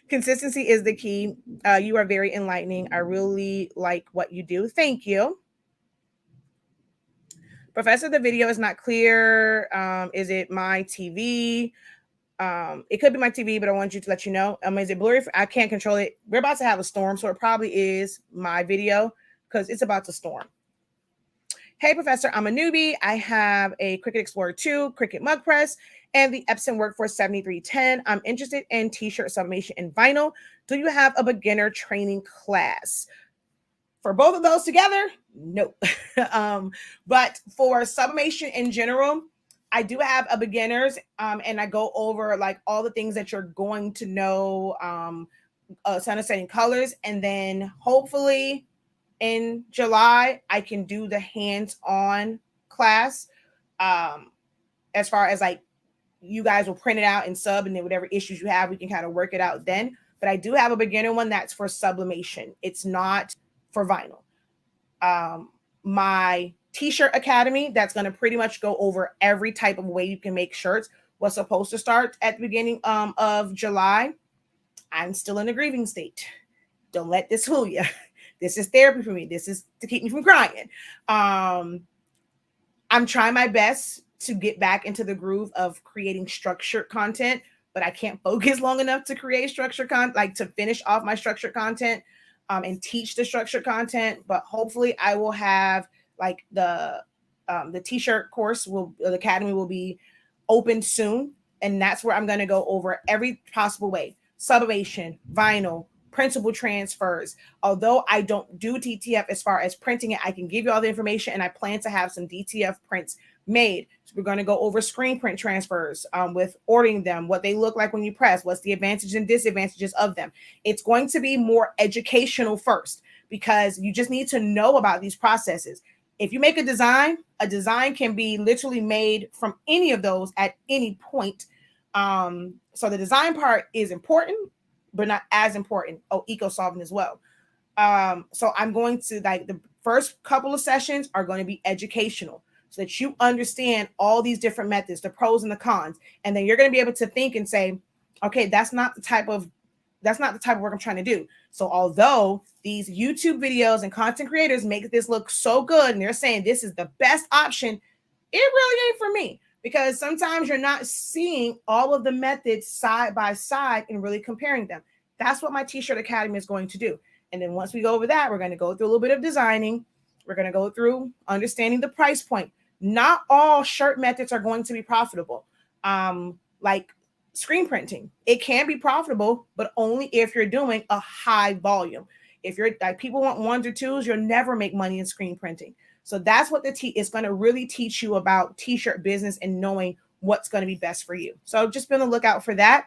Consistency is the key. You are very enlightening. I really like what you do. Thank you. Professor, the video is not clear. Is it my TV? It could be my TV, but I want you to let you know. Is it blurry? I can't control it. We're about to have a storm, so it probably is my video because it's about to storm. Hey, Professor, I'm a newbie. I have a Cricut Explorer 2, Cricut Mug Press, and the Epson Workforce 7310. I'm interested in t-shirt sublimation and vinyl. Do you have a beginner training class? For both of those together, nope. But for sublimation in general, I do have a beginners, and I go over like all the things that you're going to know, sun setting colors, and then hopefully in July I can do the hands-on class. As far as like you guys will print it out and sub, and then whatever issues you have, we can kind of work it out then. But I do have a beginner one that's for sublimation. It's not for vinyl. My T-shirt academy, that's going to pretty much go over every type of way you can make shirts, was supposed to start at the beginning of July. I'm still in a grieving state. Don't let this fool you. This is therapy for me. This is to keep me from crying. I'm trying my best to get back into the groove of creating structured content, but I can't focus long enough to create structured content, like to finish off my structured content and teach the structured content. But hopefully I will have like the t-shirt course, the academy will be open soon. And that's where I'm going to go over every possible way. Sublimation, vinyl, printable transfers. Although I don't do DTF as far as printing it, I can give you all the information, and I plan to have some DTF prints made. So we're going to go over screen print transfers with ordering them, what they look like when you press, what's the advantages and disadvantages of them. It's going to be more educational first because you just need to know about these processes. If you make a design can be literally made from any of those at any point. So the design part is important, but not as important. Oh, eco solving as well. So I'm going to like first couple of sessions are going to be educational so that you understand all these different methods, the pros and the cons. And then you're going to be able to think and say, okay, that's not the type of work I'm trying to do. So although these YouTube videos and content creators make this look so good and they're saying this is the best option, it really ain't for me, because sometimes you're not seeing all of the methods side by side and really comparing them. That's what my T-shirt Academy is going to do. And then once we go over that, we're going to go through a little bit of designing. We're going to go through understanding the price point. Not all shirt methods are going to be profitable. Like screen printing, it can be profitable, but only if you're doing a high volume. If you're like people want ones or twos, you'll never make money in screen printing. So that's what is going to really teach you about T-shirt business and knowing what's going to be best for you. So just be on the lookout for that.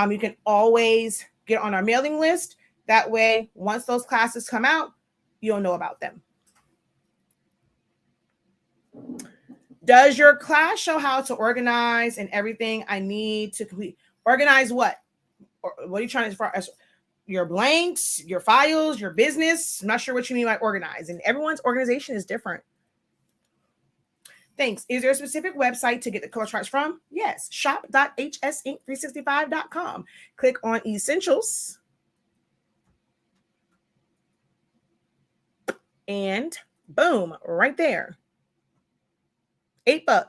You can always get on our mailing list. That way, once those classes come out, you'll know about them. Does your class show how to organize and everything I need to complete? Organize what? Or what are you trying to, your blanks, your files, your business? I'm not sure what you mean by organize. And everyone's organization is different. Thanks. Is there a specific website to get the color charts from? Yes. shop.hsink365.com. Click on Essentials. And boom, right there. $8.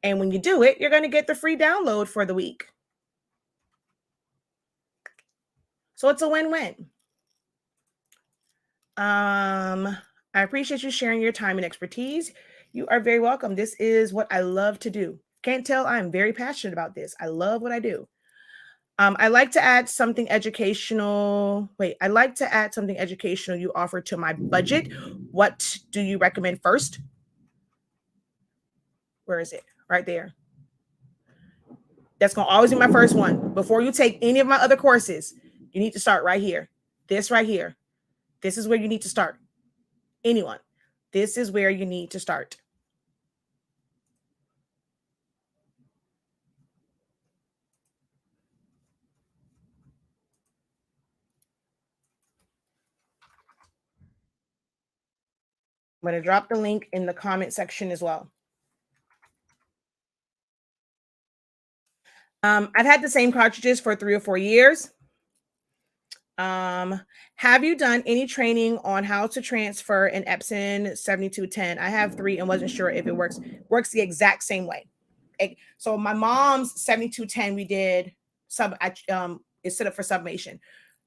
And when you do it, you're going to get the free download for the week. So it's a win-win. I appreciate you sharing your time and expertise. You are very welcome. This is what I love to do. Can't tell I'm very passionate about this. I love what I do. I like to add something educational. I like to add something educational you offer to my budget. What do you recommend first? Where is it? Right there. That's going to always be my first one. Before you take any of my other courses, you need to start right here. This right here. This is where you need to start. Anyone. This is where you need to start. I'm going to drop the link in the comment section as well. I've had the same cartridges for 3 or 4 years. Have you done any training on how to transfer an Epson 7210? I have 3 and wasn't sure if it works. Works the exact same way. So my mom's 7210, we did it's set up for Sublimation.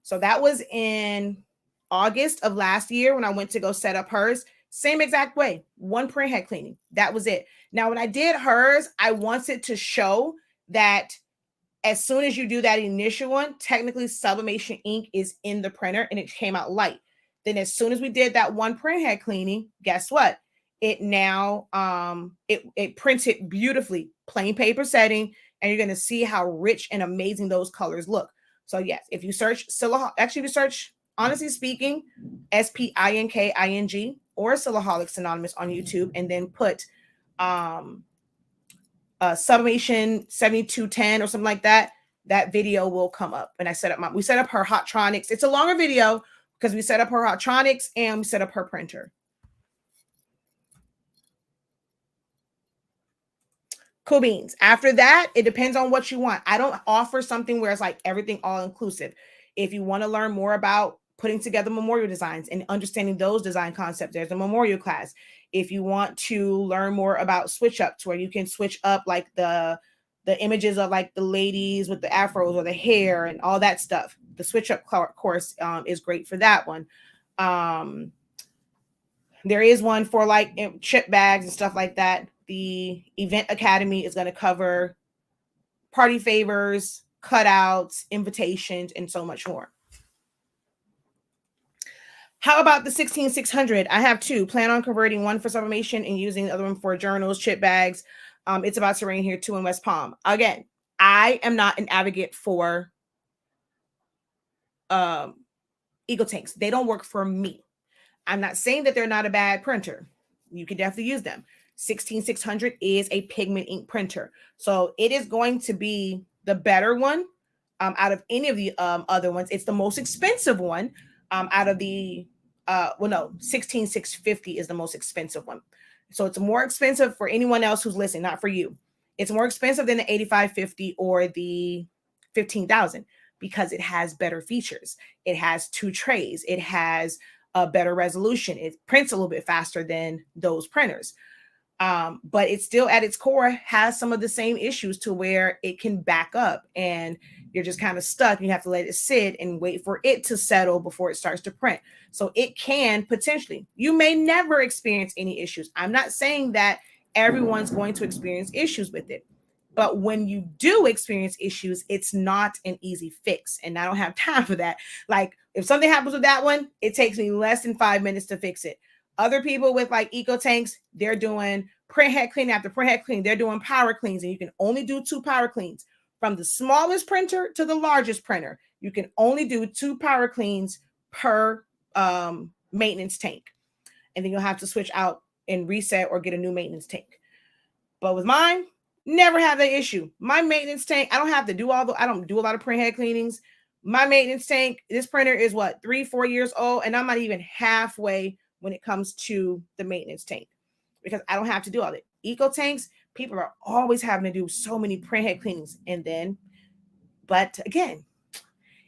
So that was in August of last year when I went to go set up hers. Same exact way. 1 print head cleaning. That was it. Now, when I did hers, I wanted to show that as soon as you do that initial one, technically Sublimation ink is in the printer and it came out light. Then as soon as we did that 1 print head cleaning, guess what? It now, it printed beautifully, plain paper setting, and you're going to see how rich and amazing those colors look. So yes, if you search actually if you search, honestly speaking, SpINKing or Silaholics Anonymous on YouTube, and then put Sublimation 7210 or something like that, that video will come up. And we set up her Hottronics. It's a longer video because we set up her Hottronics and we set up her printer. Cool beans. After that, it depends on what you want. I don't offer something where it's like everything all inclusive. If you want to learn more about putting together memorial designs and understanding those design concepts, there's a memorial class. If you want to learn more about switch ups, where you can switch up like the images of like the ladies with the afros or the hair and all that stuff, the switch up course is great for that one. There is one for like chip bags and stuff like that. The Event Academy is going to cover party favors, cutouts, invitations, and so much more. How about the 16600? I have 2. Plan on converting one for Sublimation and using the other one for journals, chip bags. It's about to rain here too in West Palm. Again, I am not an advocate for Eagle Tanks. They don't work for me. I'm not saying that they're not a bad printer. You can definitely use them. 16600 is a pigment ink printer. So it is going to be the better one out of any of the other ones. It's the most expensive one out of the well, no, 16650 is the most expensive one. So it's more expensive for anyone else who's listening, not for you. It's more expensive than the 8550 or the 15,000 because it has better features. It has 2 trays. It has a better resolution. It prints a little bit faster than those printers. But it still at its core has some of the same issues to where it can back up and you're just kind of stuck. You have to let it sit and wait for it to settle before it starts to print. So it can potentially, you may never experience any issues. I'm not saying that everyone's going to experience issues with it. But when you do experience issues, it's not an easy fix. And I don't have time for that. Like if something happens with that one, it takes me less than 5 minutes to fix it. Other people with like eco tanks, they're doing print head clean after print head clean. They're doing power cleans, and you can only do 2 power cleans. From the smallest printer to the largest printer, you can only do 2 power cleans per maintenance tank. And then you'll have to switch out and reset or get a new maintenance tank. But with mine, never have that issue. My maintenance tank, I don't have to do I don't do a lot of print head cleanings. My maintenance tank, this printer is what, 3-4 years old, and I'm not even halfway when it comes to the maintenance tank because I don't have to do all it. Eco tanks, people are always having to do so many print head cleanings. But again,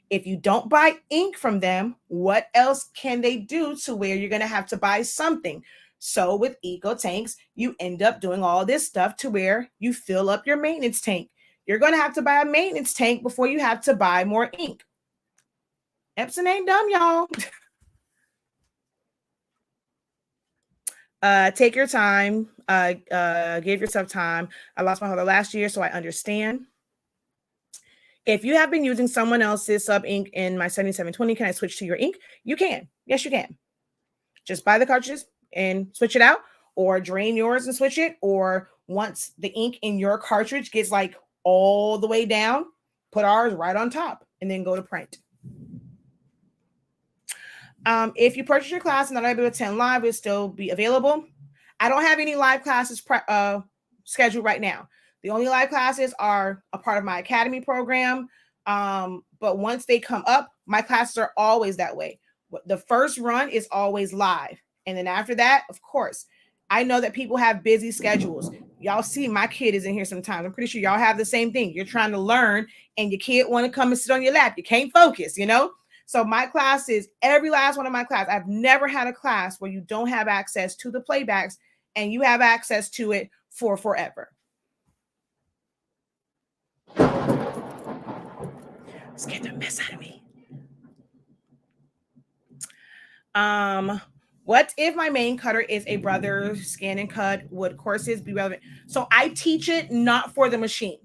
if you don't buy ink from them, what else can they do to where you're going to have to buy something? So with eco tanks, you end up doing all this stuff to where you fill up your maintenance tank. You're going to have to buy a maintenance tank before you have to buy more ink. Epson ain't dumb, y'all. Take your time. Give yourself time. I lost my holder last year, so I understand. If you have been using someone else's sub ink in my 7720, can I switch to your ink? You can. Yes, you can. Just buy the cartridges and switch it out, or drain yours and switch it. Or once the ink in your cartridge gets like all the way down, put ours right on top and then go to print. If you purchase your class and not able to attend live, it'll still be available. I don't have any live classes scheduled right now. The only live classes are a part of my academy program. But once they come up, my classes are always that way. The first run is always live. And then after that, of course, I know that people have busy schedules. Y'all see my kid is in here sometimes. I'm pretty sure y'all have the same thing. You're trying to learn and your kid want to come and sit on your lap. You can't focus, you know? So my classes, every last one of my classes, I've never had a class where you don't have access to the playbacks and you have access to it for forever. Scared the mess out of me. What if my main cutter is a brother scan and cut? Would courses be relevant? So I teach it not for the machine.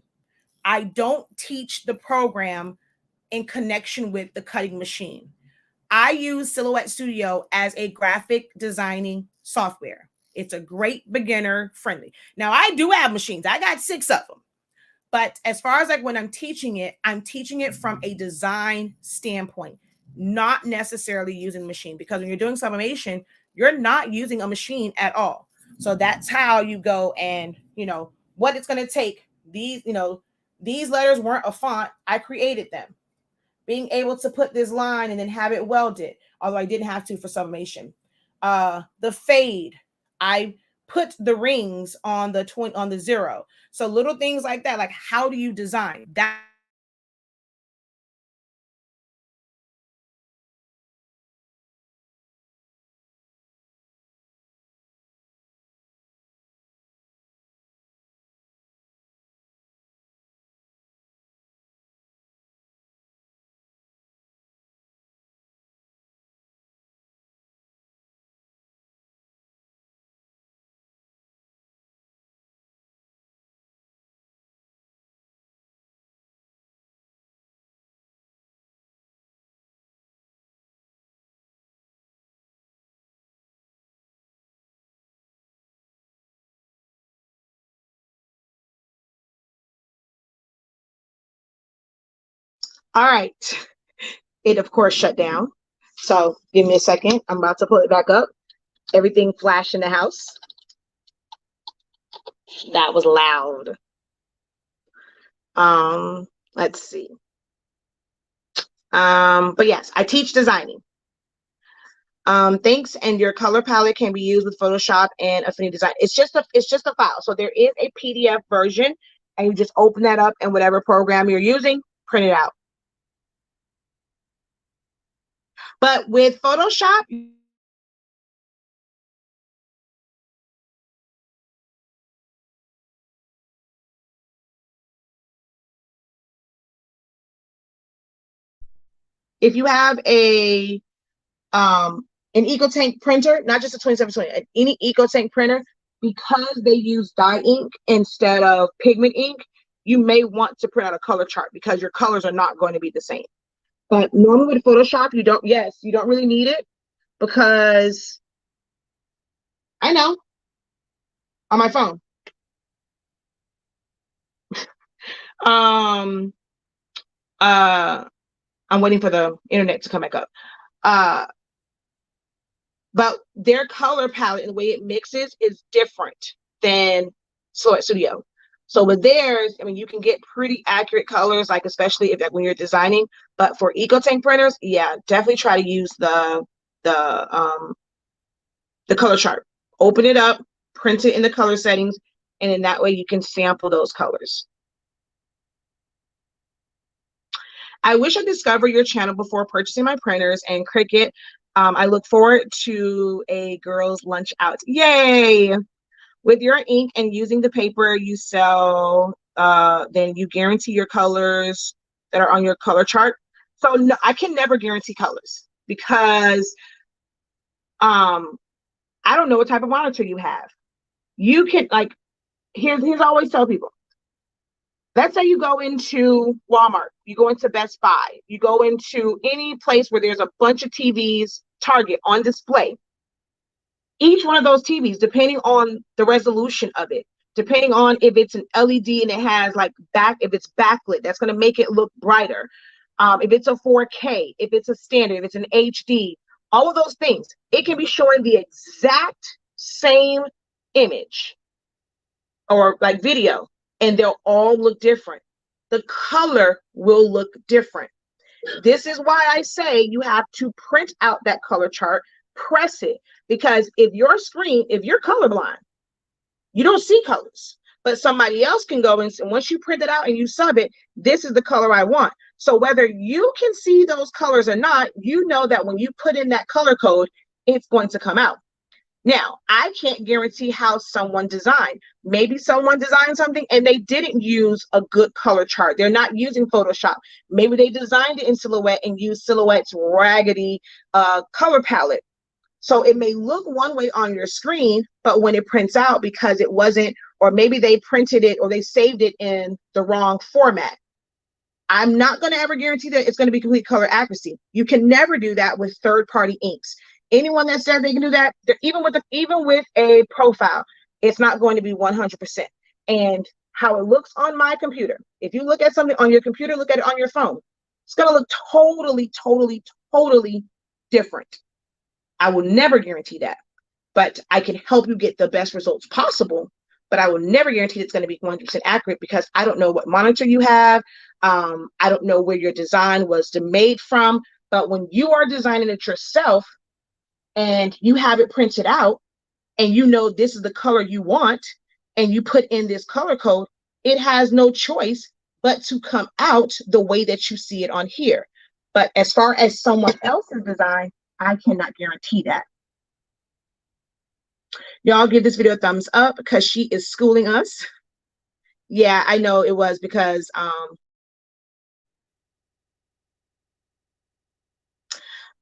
I don't teach the program in connection with the cutting machine. I use Silhouette Studio as a graphic designing software. It's a great beginner friendly. Now I do have machines. I got 6 of them. But as far as like when I'm teaching it from a design standpoint, not necessarily using machine, because when you're doing sublimation, you're not using a machine at all. So that's how you go and, what it's going to take. These letters weren't a font. I created them. Being able to put this line and then have it welded, although I didn't have to for sublimation. The fade, I put the rings on the 0. So little things like that, like how do you design that? All right. It, of course, shut down. So give me a second. I'm about to put it back up. Everything flashed in the house. That was loud. Let's see. But yes, I teach designing. Thanks, and your color palette can be used with Photoshop and Affinity Design. It's just a file. So there is a PDF version, and you just open that up and whatever program you're using, print it out. But with Photoshop, if you have an EcoTank printer, not just a 2720, any EcoTank printer, because they use dye ink instead of pigment ink, you may want to print out a color chart because your colors are not going to be the same. But normally with Photoshop, you don't really need it because I know on my phone. Um, I'm waiting for the internet to come back up. But their color palette and the way it mixes is different than Silhouette Studio. So with theirs, I mean, you can get pretty accurate colors, like especially if when you're designing. But for EcoTank printers, yeah, definitely try to use the color chart. Open it up, print it in the color settings, and in that way you can sample those colors. I wish I discovered your channel before purchasing my printers and Cricut. I look forward to a girls' lunch out. Yay! With your ink and using the paper you sell, then you guarantee your colors that are on your color chart. So no, I can never guarantee colors because I don't know what type of monitor you have. You can like here's I always tell people. Let's say you go into Walmart, you go into Best Buy, you go into any place where there's a bunch of TVs, Target on display. Each one of those TVs, depending on the resolution of it, depending on if it's an LED and it has like if it's backlit, that's going to make it look brighter. If it's a 4K, if it's a standard, if it's an HD, all of those things, it can be showing the exact same image or like video, and they'll all look different. The color will look different. This is why I say you have to print out that color chart, press it, because if you're colorblind, you don't see colors, but somebody else can go and once you print it out and you sub it, this is the color I want. So whether you can see those colors or not, you know that when you put in that color code, it's going to come out. Now, I can't guarantee how someone designed. Maybe someone designed something and they didn't use a good color chart. They're not using Photoshop. Maybe they designed it in Silhouette and used Silhouette's raggedy color palette. So it may look one way on your screen, but when it prints out, because it wasn't, or maybe they printed it or they saved it in the wrong format. I'm not going to ever guarantee that it's going to be complete color accuracy. You can never do that with third-party inks. Anyone that says they can do that, even with a profile, it's not going to be 100%. And how it looks on my computer, if you look at something on your computer, look at it on your phone, it's going to look totally, totally, totally different. I will never guarantee that, but I can help you get the best results possible. But I will never guarantee it's going to be 100% accurate because I don't know what monitor you have. I don't know where your design was made from. But when you are designing it yourself and you have it printed out and you know this is the color you want and you put in this color code, it has no choice but to come out the way that you see it on here. But as far as someone else's design, I cannot guarantee that. Y'all give this video a thumbs up because she is schooling us. Yeah, I know it was because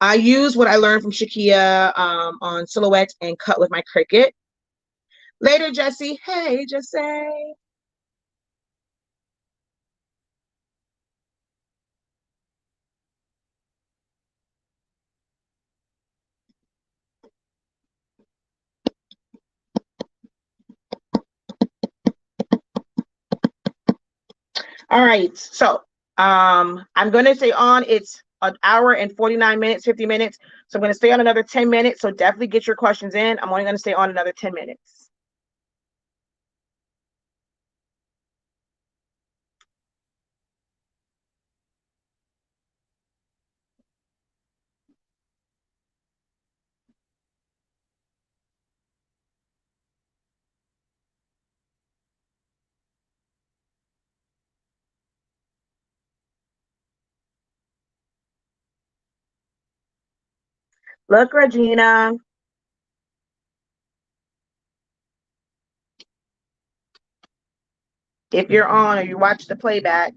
I use what I learned from Shakia on Silhouette and cut with my Cricut. Later, Jessie. Hey, Jessie. All right, so I'm gonna stay on. It's an hour and 49 minutes, 50 minutes. So I'm gonna stay on another 10 minutes. So definitely get your questions in. I'm only gonna stay on another 10 minutes. Look, Regina. If you're on or you watch the playback,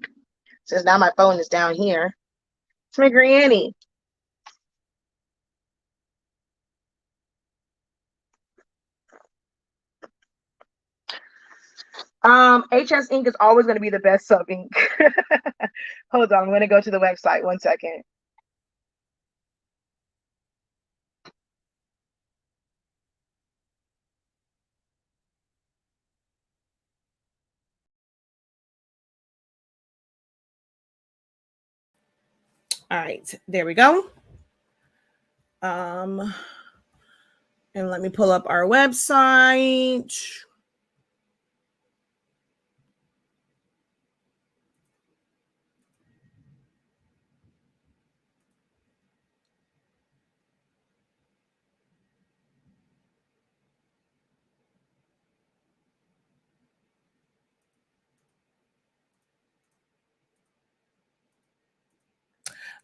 since now my phone is down here, it's my granny. HS ink is always going to be the best sub ink. Hold on, I'm going to go to the website. 1 second. All right, there we go. And let me pull up our website.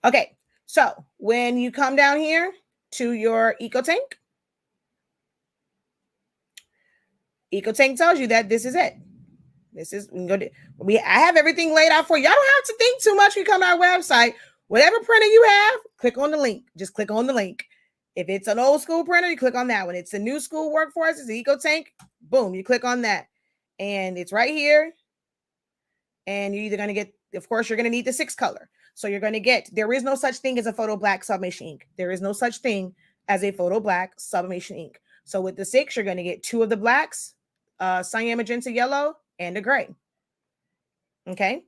Okay, so when you come down here to your EcoTank, EcoTank tells you that this is it. This is I have everything laid out for you. Y'all don't have to think too much when you come to our website. Whatever printer you have, click on the link. Just click on the link. If it's an old school printer, you click on that one. It's a new school workforce, it's the EcoTank. Boom, you click on that. And it's right here. And you're either going to get, of course, you're going to need the 6 color. So you're going to get, there is no such thing as a photo black sublimation ink. There is no such thing as a photo black sublimation ink. So with the 6, you're going to get 2 of the blacks, cyan, magenta, yellow, and a gray. Okay.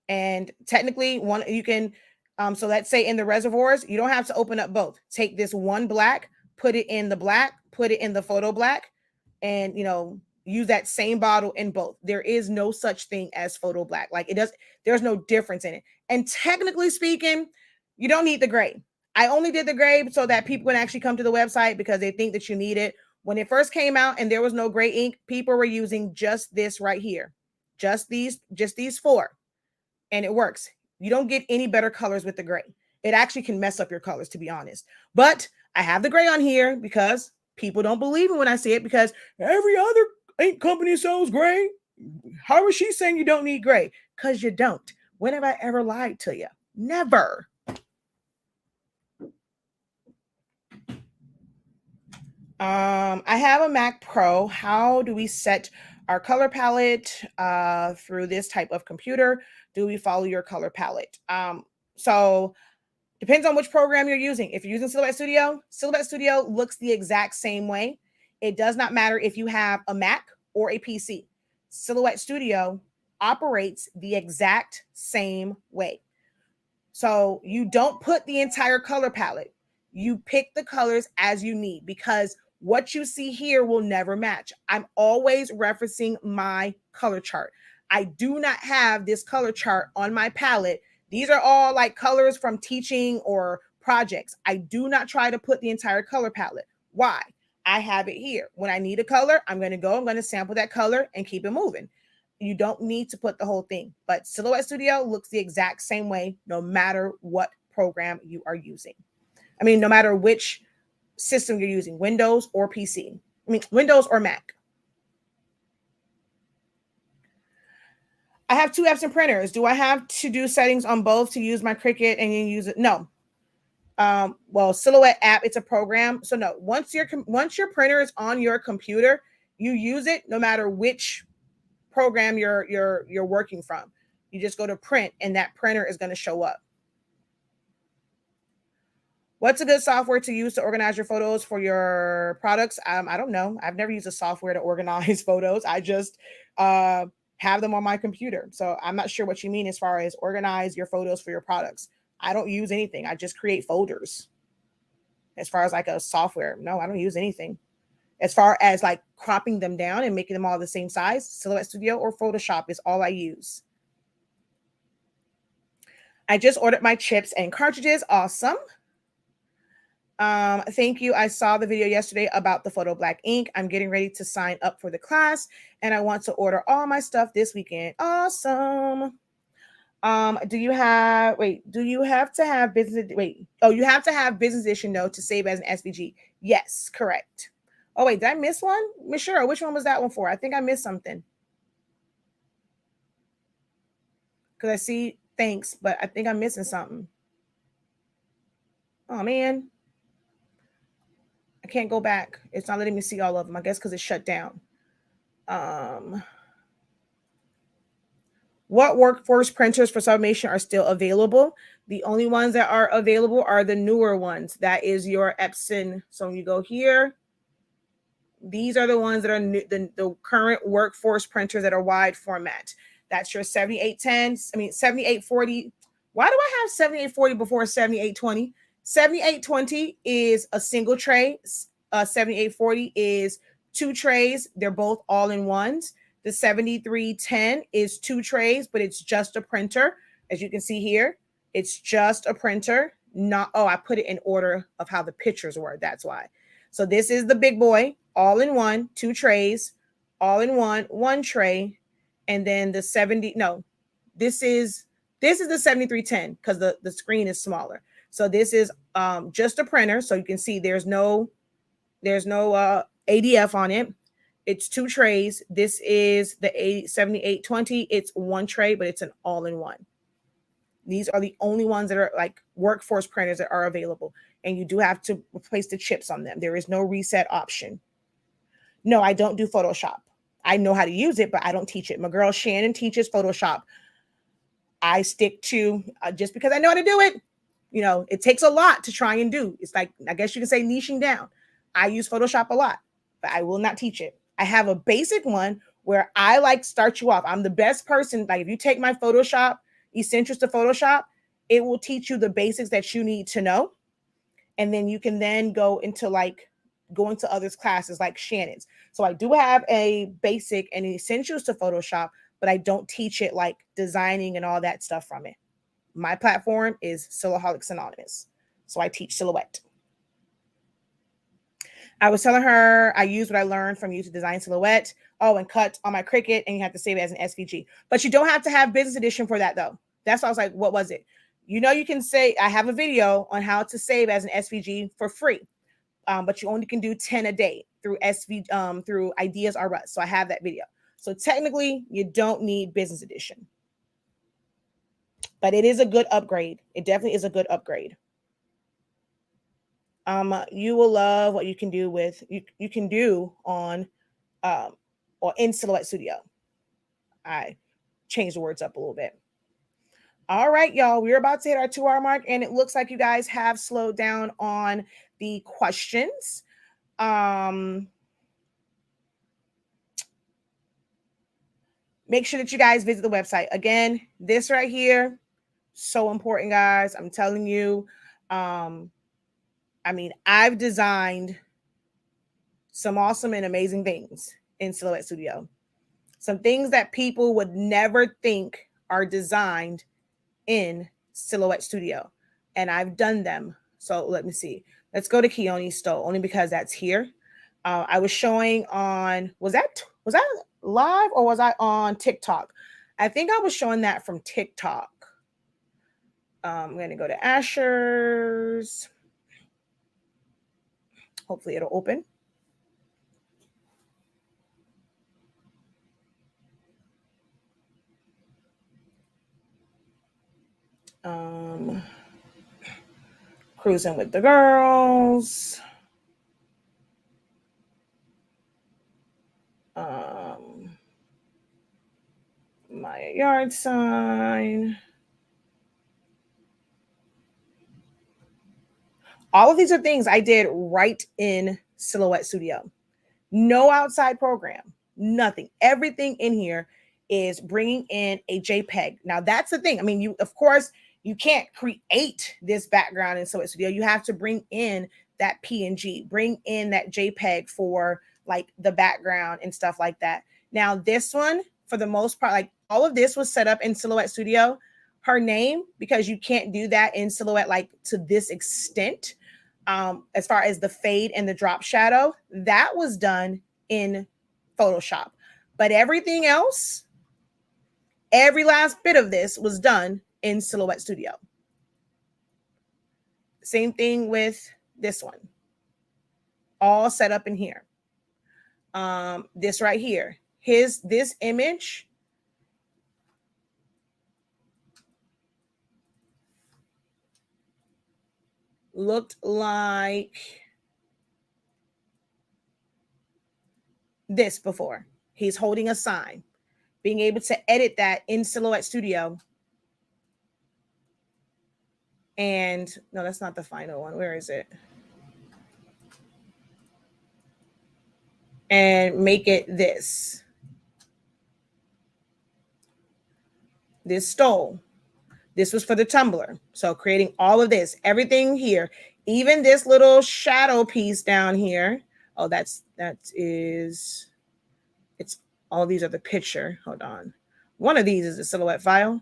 And technically one, you can, so let's say in the reservoirs, you don't have to open up both. Take this one black, put it in the black, put it in the photo black, and, use that same bottle in both. There is no such thing as photo black. Like there's no difference in it. And technically speaking, you don't need the gray. I only did the gray so that people can actually come to the website because they think that you need it. When it first came out and there was no gray ink, people were using just this right here. Just these 4. And it works. You don't get any better colors with the gray. It actually can mess up your colors, to be honest. But I have the gray on here because people don't believe me when I say it, because every other ink company sells gray. How is she saying you don't need gray? Because you don't. When have I ever lied to you? Never. I have a Mac Pro. How do we set our color palette through this type of computer? Do we follow your color palette? So depends on which program you're using. If you're using Silhouette Studio looks the exact same way. It does not matter if you have a Mac or a PC. Silhouette Studio operates the exact same way. So you don't put the entire color palette. You pick the colors as you need, because what you see here will never match. I'm always referencing my color chart. I do not have this color chart on my palette. These are all like colors from teaching or projects. I do not try to put the entire color palette. Why? I have it here. When I need a color, I'm going to sample that color and keep it moving. You don't need to put the whole thing, but Silhouette Studio looks the exact same way, no matter what program you are using. I mean, no matter which system you're using, Windows or PC. I mean, Windows or Mac. I have 2 Epson printers. Do I have to do settings on both to use my Cricut and you use it? No. Well, Silhouette app, it's a program. So no, once your printer is on your computer, you use it no matter which program you're working from. You just go to print and that printer is going to show up. What's a good software to use to organize your photos for your products? I don't know. I've never used a software to organize photos. I just have them on my computer. So I'm not sure what you mean as far as organize your photos for your products. I don't use anything. I just create folders. As far as like a software, no, I don't use anything. As far as like cropping them down and making them all the same size, Silhouette Studio or Photoshop is all I use. I just ordered my chips and cartridges. Awesome. Thank you. I saw the video yesterday about the photo black ink. I'm getting ready to sign up for the class and I want to order all my stuff this weekend. Awesome. Do you have to have business? Wait, oh, you have to have business edition though to save as an SVG. Yes, correct. Oh wait, did I miss one? Miss Cheryl, which one was that one for? I think I missed something. Because I see thanks, but I think I'm missing something. Oh man, I can't go back. It's not letting me see all of them. I guess because it's shut down. What workforce printers for Sublimation are still available? The only ones that are available are the newer ones. That is your Epson. So when you go here, these are the ones that are the current workforce printers that are wide format. That's your 7810, 7840. Why do I have 7840 before 7820? 7820 is a single tray. 7840 is two trays. They're both all in ones. The 7310 is two trays, but it's just a printer. As you can see here, it's just a printer. Not, oh, I put it in order of how the pictures were. That's why. So this is the big boy, all in one, two trays, all in one tray. And then the 70, no, this is the 7310 because the screen is smaller. So this is just a printer. So you can see there's no ADF on it. It's two trays. This is the 7820. It's one tray, but it's an all-in-one. These are the only ones that are like workforce printers that are available. And you do have to replace the chips on them. There is no reset option. No, I don't do Photoshop. I know how to use it, but I don't teach it. My girl Shannon teaches Photoshop. I stick to just because I know how to do it. You know, it takes a lot to try and do. It's like, I guess you can say niching down. I use Photoshop a lot, but I will not teach it. I have a basic one where I like start you off. I'm the best person. Like if you take my Photoshop Essentials to Photoshop, it will teach you the basics that you need to know. And then you can then go into others classes like Shannon's. So I do have a basic and essentials to Photoshop, but I don't teach it like designing and all that stuff from it. My platform is Silhouetteholics Anonymous. So I teach Silhouette. I was telling her I use what I learned from you to design Silhouette. Oh, and cut on my Cricut, and you have to save it as an SVG. But you don't have to have business edition for that though. That's why I was like, what was it? You know, you can say, I have a video on how to save as an SVG for free. But you only can do 10 a day through through Ideas R Us. So I have that video. So technically, you don't need business edition. But it is a good upgrade. It definitely is a good upgrade. You will love what you can do with you can do on or in Silhouette Studio. I changed the words up a little bit. All right, y'all, we're about to hit our 2-hour mark, and it looks like you guys have slowed down on the questions. Make sure that you guys visit the website. Again, this right here, so important, guys. I'm telling you. I mean, I've designed some awesome and amazing things in Silhouette Studio. Some things that people would never think are designed in Silhouette Studio. And I've done them. So let me see. Let's go to Keone Stowe, only because that's here. I was showing on, was that live or was I on TikTok? I think I was showing that from TikTok. I'm going to go to Asher's. Hopefully it'll open. Cruising with the girls. My yard sign. All of these are things I did right in Silhouette Studio. No outside program, nothing. Everything in here is bringing in a JPEG. Now that's the thing. I mean, you, of course, you can't create this background in Silhouette Studio. You have to bring in that PNG, bring in that JPEG for like the background and stuff like that. Now this one, for the most part, like all of this was set up in Silhouette Studio. Her name, because you can't do that in Silhouette like to this extent. As far as the fade and the drop shadow, that was done in Photoshop. But everything else Every last bit of this was done in Silhouette Studio. Same thing with this one. All set up in here. This right here. This image looked like this before. He's holding a sign. Being able to edit that in Silhouette Studio. And no, that's not the final one. Where is it? And make it this. This stole. This was for the tumbler. So creating all of this, everything here, even this little shadow piece down here. Oh, it's all these are the picture. Hold on. One of these is the silhouette file.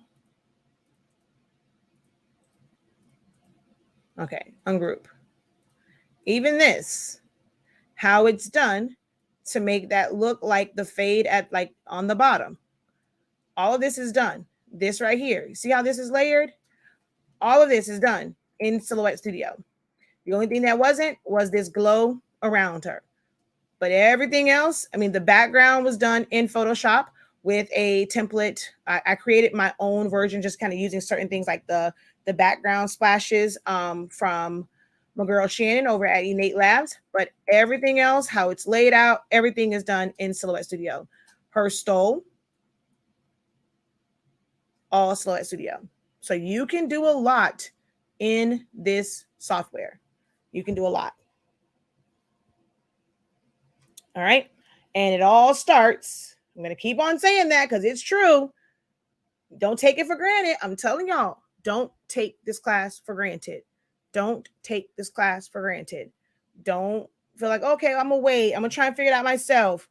Okay, ungroup. Even this, how it's done to make that look like the fade at like on the bottom. All of this is done. This right here. You see how this is layered? All of this is done in Silhouette Studio. The only thing that wasn't was this glow around her. But everything else, I mean, the background was done in Photoshop with a template. I created my own version, just kind of using certain things like the background splashes from my girl Shannon over at Innate Labs. But everything else, how it's laid out, everything is done in Silhouette Studio. Her stole, all Silhouette Studio. So you can do a lot in this software. You can do a lot. All right. And it all starts. I'm going to keep on saying that because it's true. Don't take it for granted. I'm telling y'all, don't take this class for granted. Don't take this class for granted. Don't feel like, okay, I'm going to wait. I'm going to try and figure it out myself.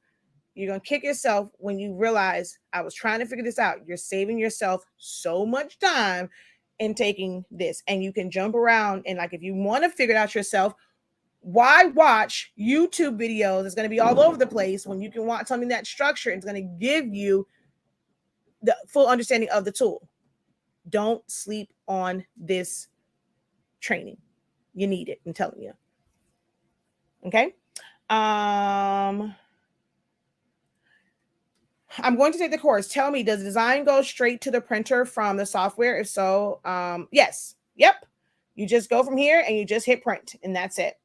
You're going to kick yourself when you realize I was trying to figure this out. You're saving yourself so much time in taking this. And you can jump around. And like, if you want to figure it out yourself, why watch YouTube videos? It's going to be all over the place when you can watch something that's structured. It's going to give you the full understanding of the tool. Don't sleep on this training. You need it. I'm telling you. Okay. I'm going to take the course. Tell me, does design go straight to the printer from the software? If so, yes. Yep. You just go from here and you just hit print and that's it.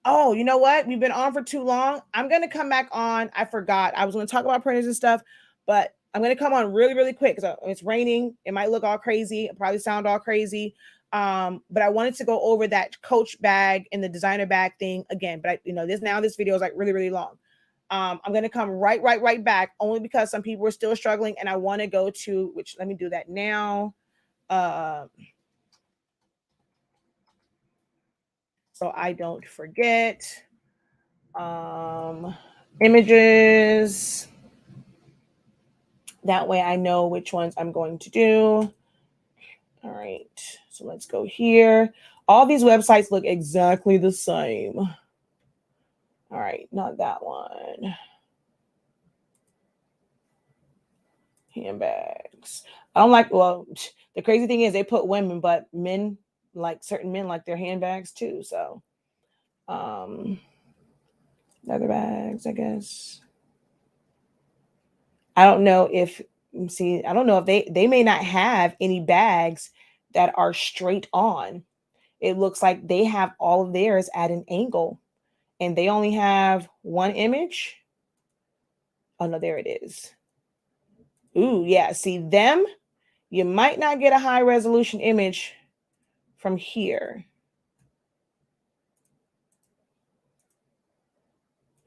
Oh, you know what? We've been on for too long. I'm going to come back on. I forgot. I was going to talk about printers and stuff, but I'm going to come on really, really quick because it's raining. It might look all crazy. It probably sound all crazy. But I wanted to go over that Coach bag and the designer bag thing again. But this video is like really, really long. I'm going to come right back only because some people are still struggling and I want to go to, which let me do that now. So I don't forget. Images. That way I know which ones I'm going to do. All right. So let's go here. All these websites look exactly the same. All right. Not that one. Handbags. I don't like, well, the crazy thing is they put women, but men, like certain men like their handbags too. So, leather bags, I guess. I don't know if they may not have any bags that are straight on. It looks like they have all of theirs at an angle and they only have one image. Oh no, there it is. Ooh, yeah. See them, you might not get a high resolution image from here.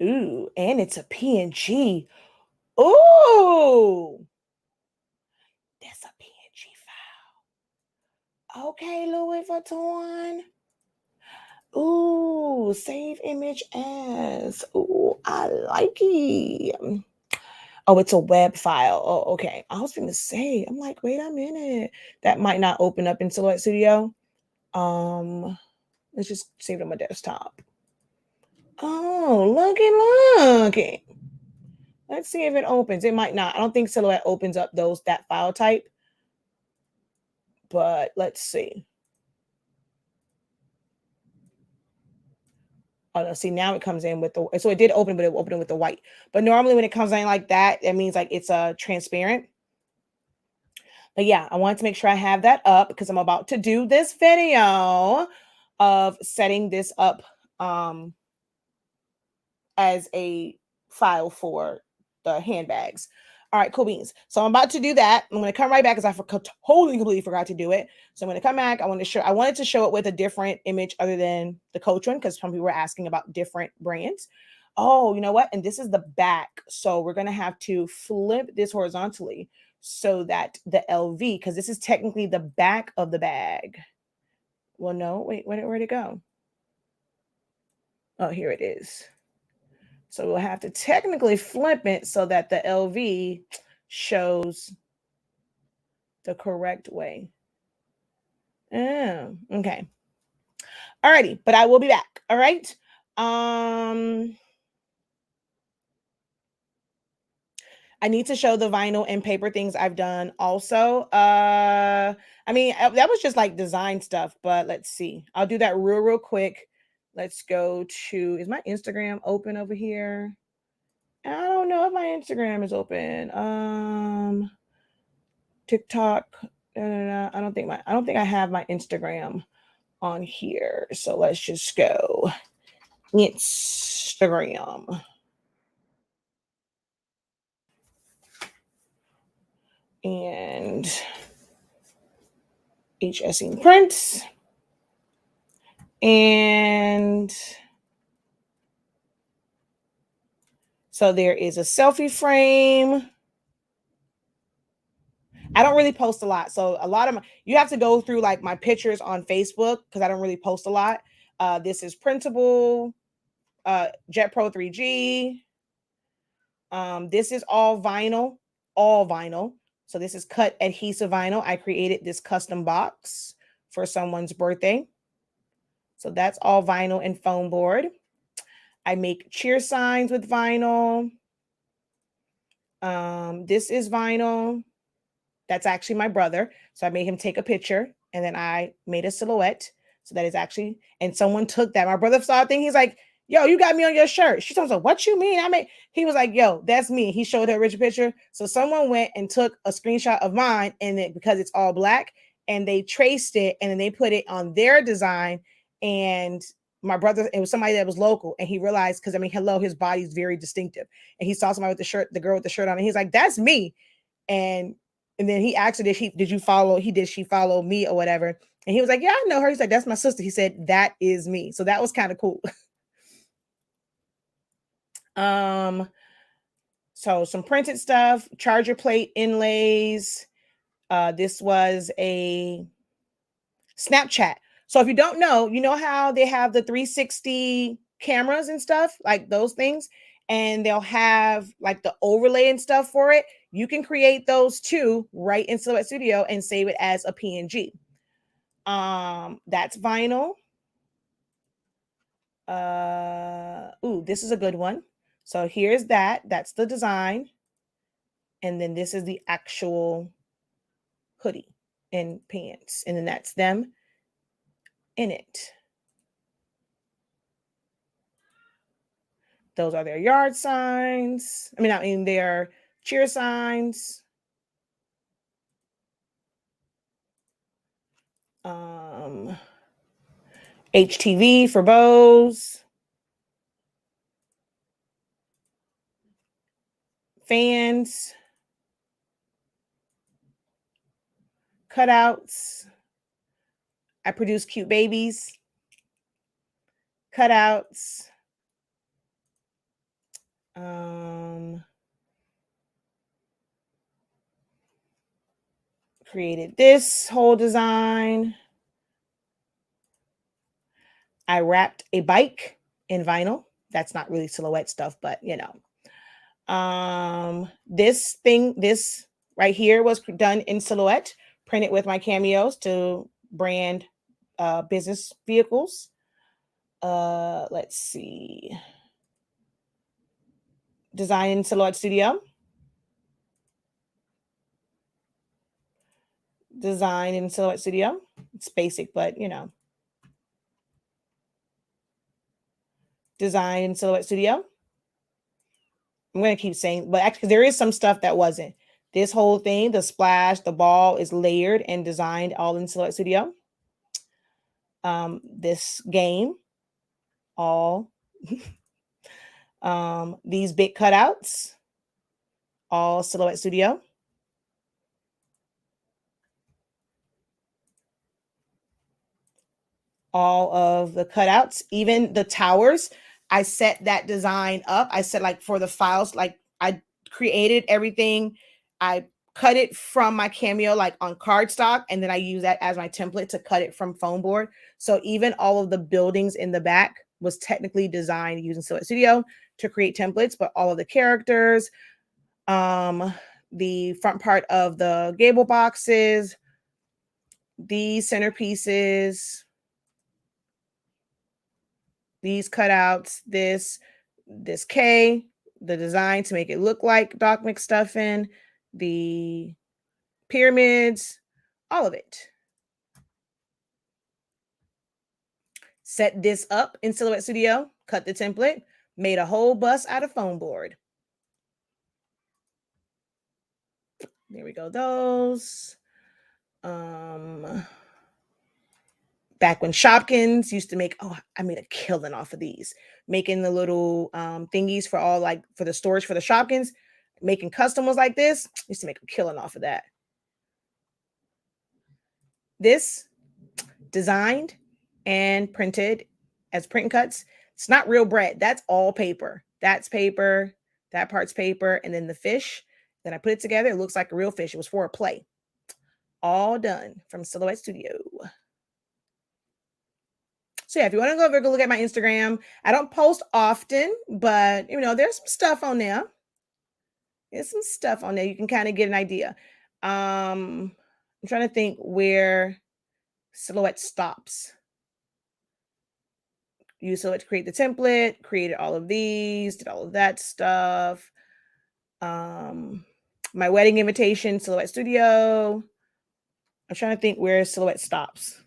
Ooh, and it's a PNG. Ooh, that's a PNG file. Okay, Louis Vuitton. Ooh, save image as. Ooh, I like it. Oh, it's a web file. Oh, okay. I was going to say, I'm like, wait a minute. That might not open up in Silhouette Studio. Let's just save it on my desktop. Oh, looky. Let's see if it opens. It might not. I don't think Silhouette opens up that file type. But let's see. Oh no, see now it comes in with the, so it did open, but it opened with the white. But normally when it comes in like that, it means like it's transparent. But yeah, I wanted to make sure I have that up because I'm about to do this video of setting this up as a file for the handbags. All right, cool beans. So I'm about to do that. I'm going to come right back because I completely forgot to do it. So I'm going to come back. I wanted to show it with a different image other than the Coach one because some people were asking about different brands. Oh, you know what? And this is the back. So we're going to have to flip this horizontally so that the LV, because this is technically the back of the bag. Well, no, wait, where'd it go? Oh, here it is. So we'll have to technically flip it so that the LV shows the correct way. Oh, okay. Alrighty, but I will be back. All right. I need to show the vinyl and paper things I've done also. I mean, that was just like design stuff, but let's see. I'll do that real quick. Let's go to, is my Instagram open over here? I don't know if my Instagram is open. TikTok. I don't think I have my Instagram on here. So let's just go Instagram. And HSE prints. And so there is a selfie frame. I don't really post a lot. So a lot of you have to go through like my pictures on Facebook because I don't really post a lot. This is printable, Jet Pro 3G. This is all vinyl. So this is cut adhesive vinyl. I created this custom box for someone's birthday. So that's all vinyl and foam board. I make cheer signs with vinyl. This is vinyl. That's actually my brother. So I made him take a picture and then I made a silhouette. So that is actually, and someone took that. My brother saw a thing. He's like, yo, you got me on your shirt. She told him, what you mean? He was like, yo, that's me. He showed her a rich picture. So someone went and took a screenshot of mine and then because it's all black and they traced it and then they put it on their design. And my brother, it was somebody that was local and he realized, because I mean, hello, his body's very distinctive. And he saw somebody with the shirt, the girl with the shirt on, and he's like, that's me. And then he asked her, did she follow me or whatever? And he was like, yeah, I know her. He's like, that's my sister. He said, that is me. So that was kind of cool. So some printed stuff, charger plate inlays. This was a Snapchat. So if you don't know, you know how they have the 360 cameras and stuff, like those things, and they'll have like the overlay and stuff for it. You can create those too right in Silhouette Studio and save it as a PNG. That's vinyl. Ooh, this is a good one. So here's that. That's the design. And then this is the actual hoodie and pants. And then that's them in it. Those are their yard signs. Their cheer signs. HTV for bows. Fans. Cutouts. I produce cute babies. Cutouts. Created this whole design. I wrapped a bike in vinyl. That's not really silhouette stuff, but you know. This right here was done in silhouette, printed with my cameos to brand business vehicles. Let's see. Design in Silhouette Studio. Design in Silhouette Studio. It's basic, but you know. Design in Silhouette Studio. I'm going to keep saying, but actually there is some stuff that wasn't. This whole thing, the splash, the ball is layered and designed all in Silhouette Studio. This game, all. These big cutouts, all Silhouette Studio. All of the cutouts, even the towers. I set that design up. I said, like, for the files, like I created everything. I cut it from my Cameo, like on cardstock, and then I use that as my template to cut it from foam board. So even all of the buildings in the back was technically designed using Silhouette Studio to create templates, but all of the characters, the front part of the gable boxes, these centerpieces, these cutouts, this K, the design to make it look like Doc McStuffin, the pyramids, all of it. Set this up in Silhouette Studio, cut the template, made a whole bus out of foam board. There we go, those. Back when Shopkins used to make, I made a killing off of these, making the little thingies for all, like for the storage for the Shopkins, making custom ones like this, used to make a killing off of that. This designed and printed as print cuts. It's not real bread. That's all paper. That's paper. That part's paper. And then the fish, then I put it together. It looks like a real fish. It was for a play. All done from Silhouette Studio. So yeah, if you want to go over, go look at my Instagram. I don't post often, but you know, there's some stuff on there. There's some stuff on there. You can kind of get an idea. I'm trying to think where Silhouette stops. Use Silhouette to create the template, created all of these, did all of that stuff. My wedding invitation, Silhouette Studio. I'm trying to think where Silhouette stops.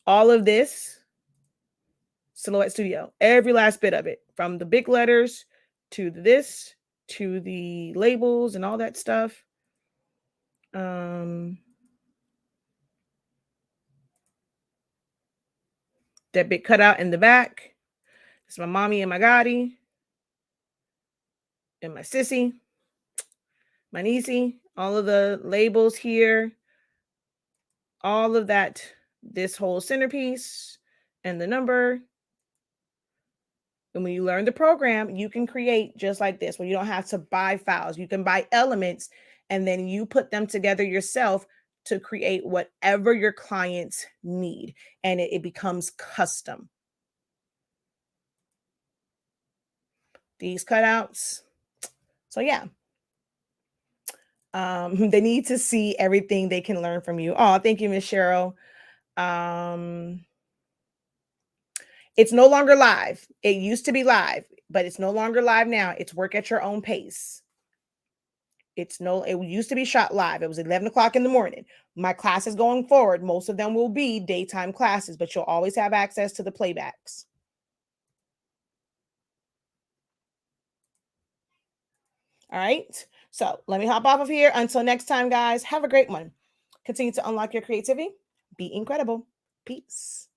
All of this, Silhouette Studio. Every last bit of it, from the big letters to this, to the labels and all that stuff. That big cutout in the back. It's my mommy and my Gotti. And my sissy. My niecey. All of the labels here. All of that. This whole centerpiece. And the number. And when you learn the program, you can create just like this, where you don't have to buy files. You can buy elements and then you put them together yourself to create whatever your clients need. And it becomes custom. These cutouts. So yeah. They need to see everything they can learn from you. Oh, thank you, Miss Cheryl. It's no longer live. It used to be live, but it's no longer live now. It's work at your own pace. It used to be shot live. It was 11 o'clock in the morning. My classes going forward, most of them will be daytime classes, but you'll always have access to the playbacks. All right. So let me hop off of here. Until next time, guys, have a great one. Continue to unlock your creativity. Be incredible. Peace.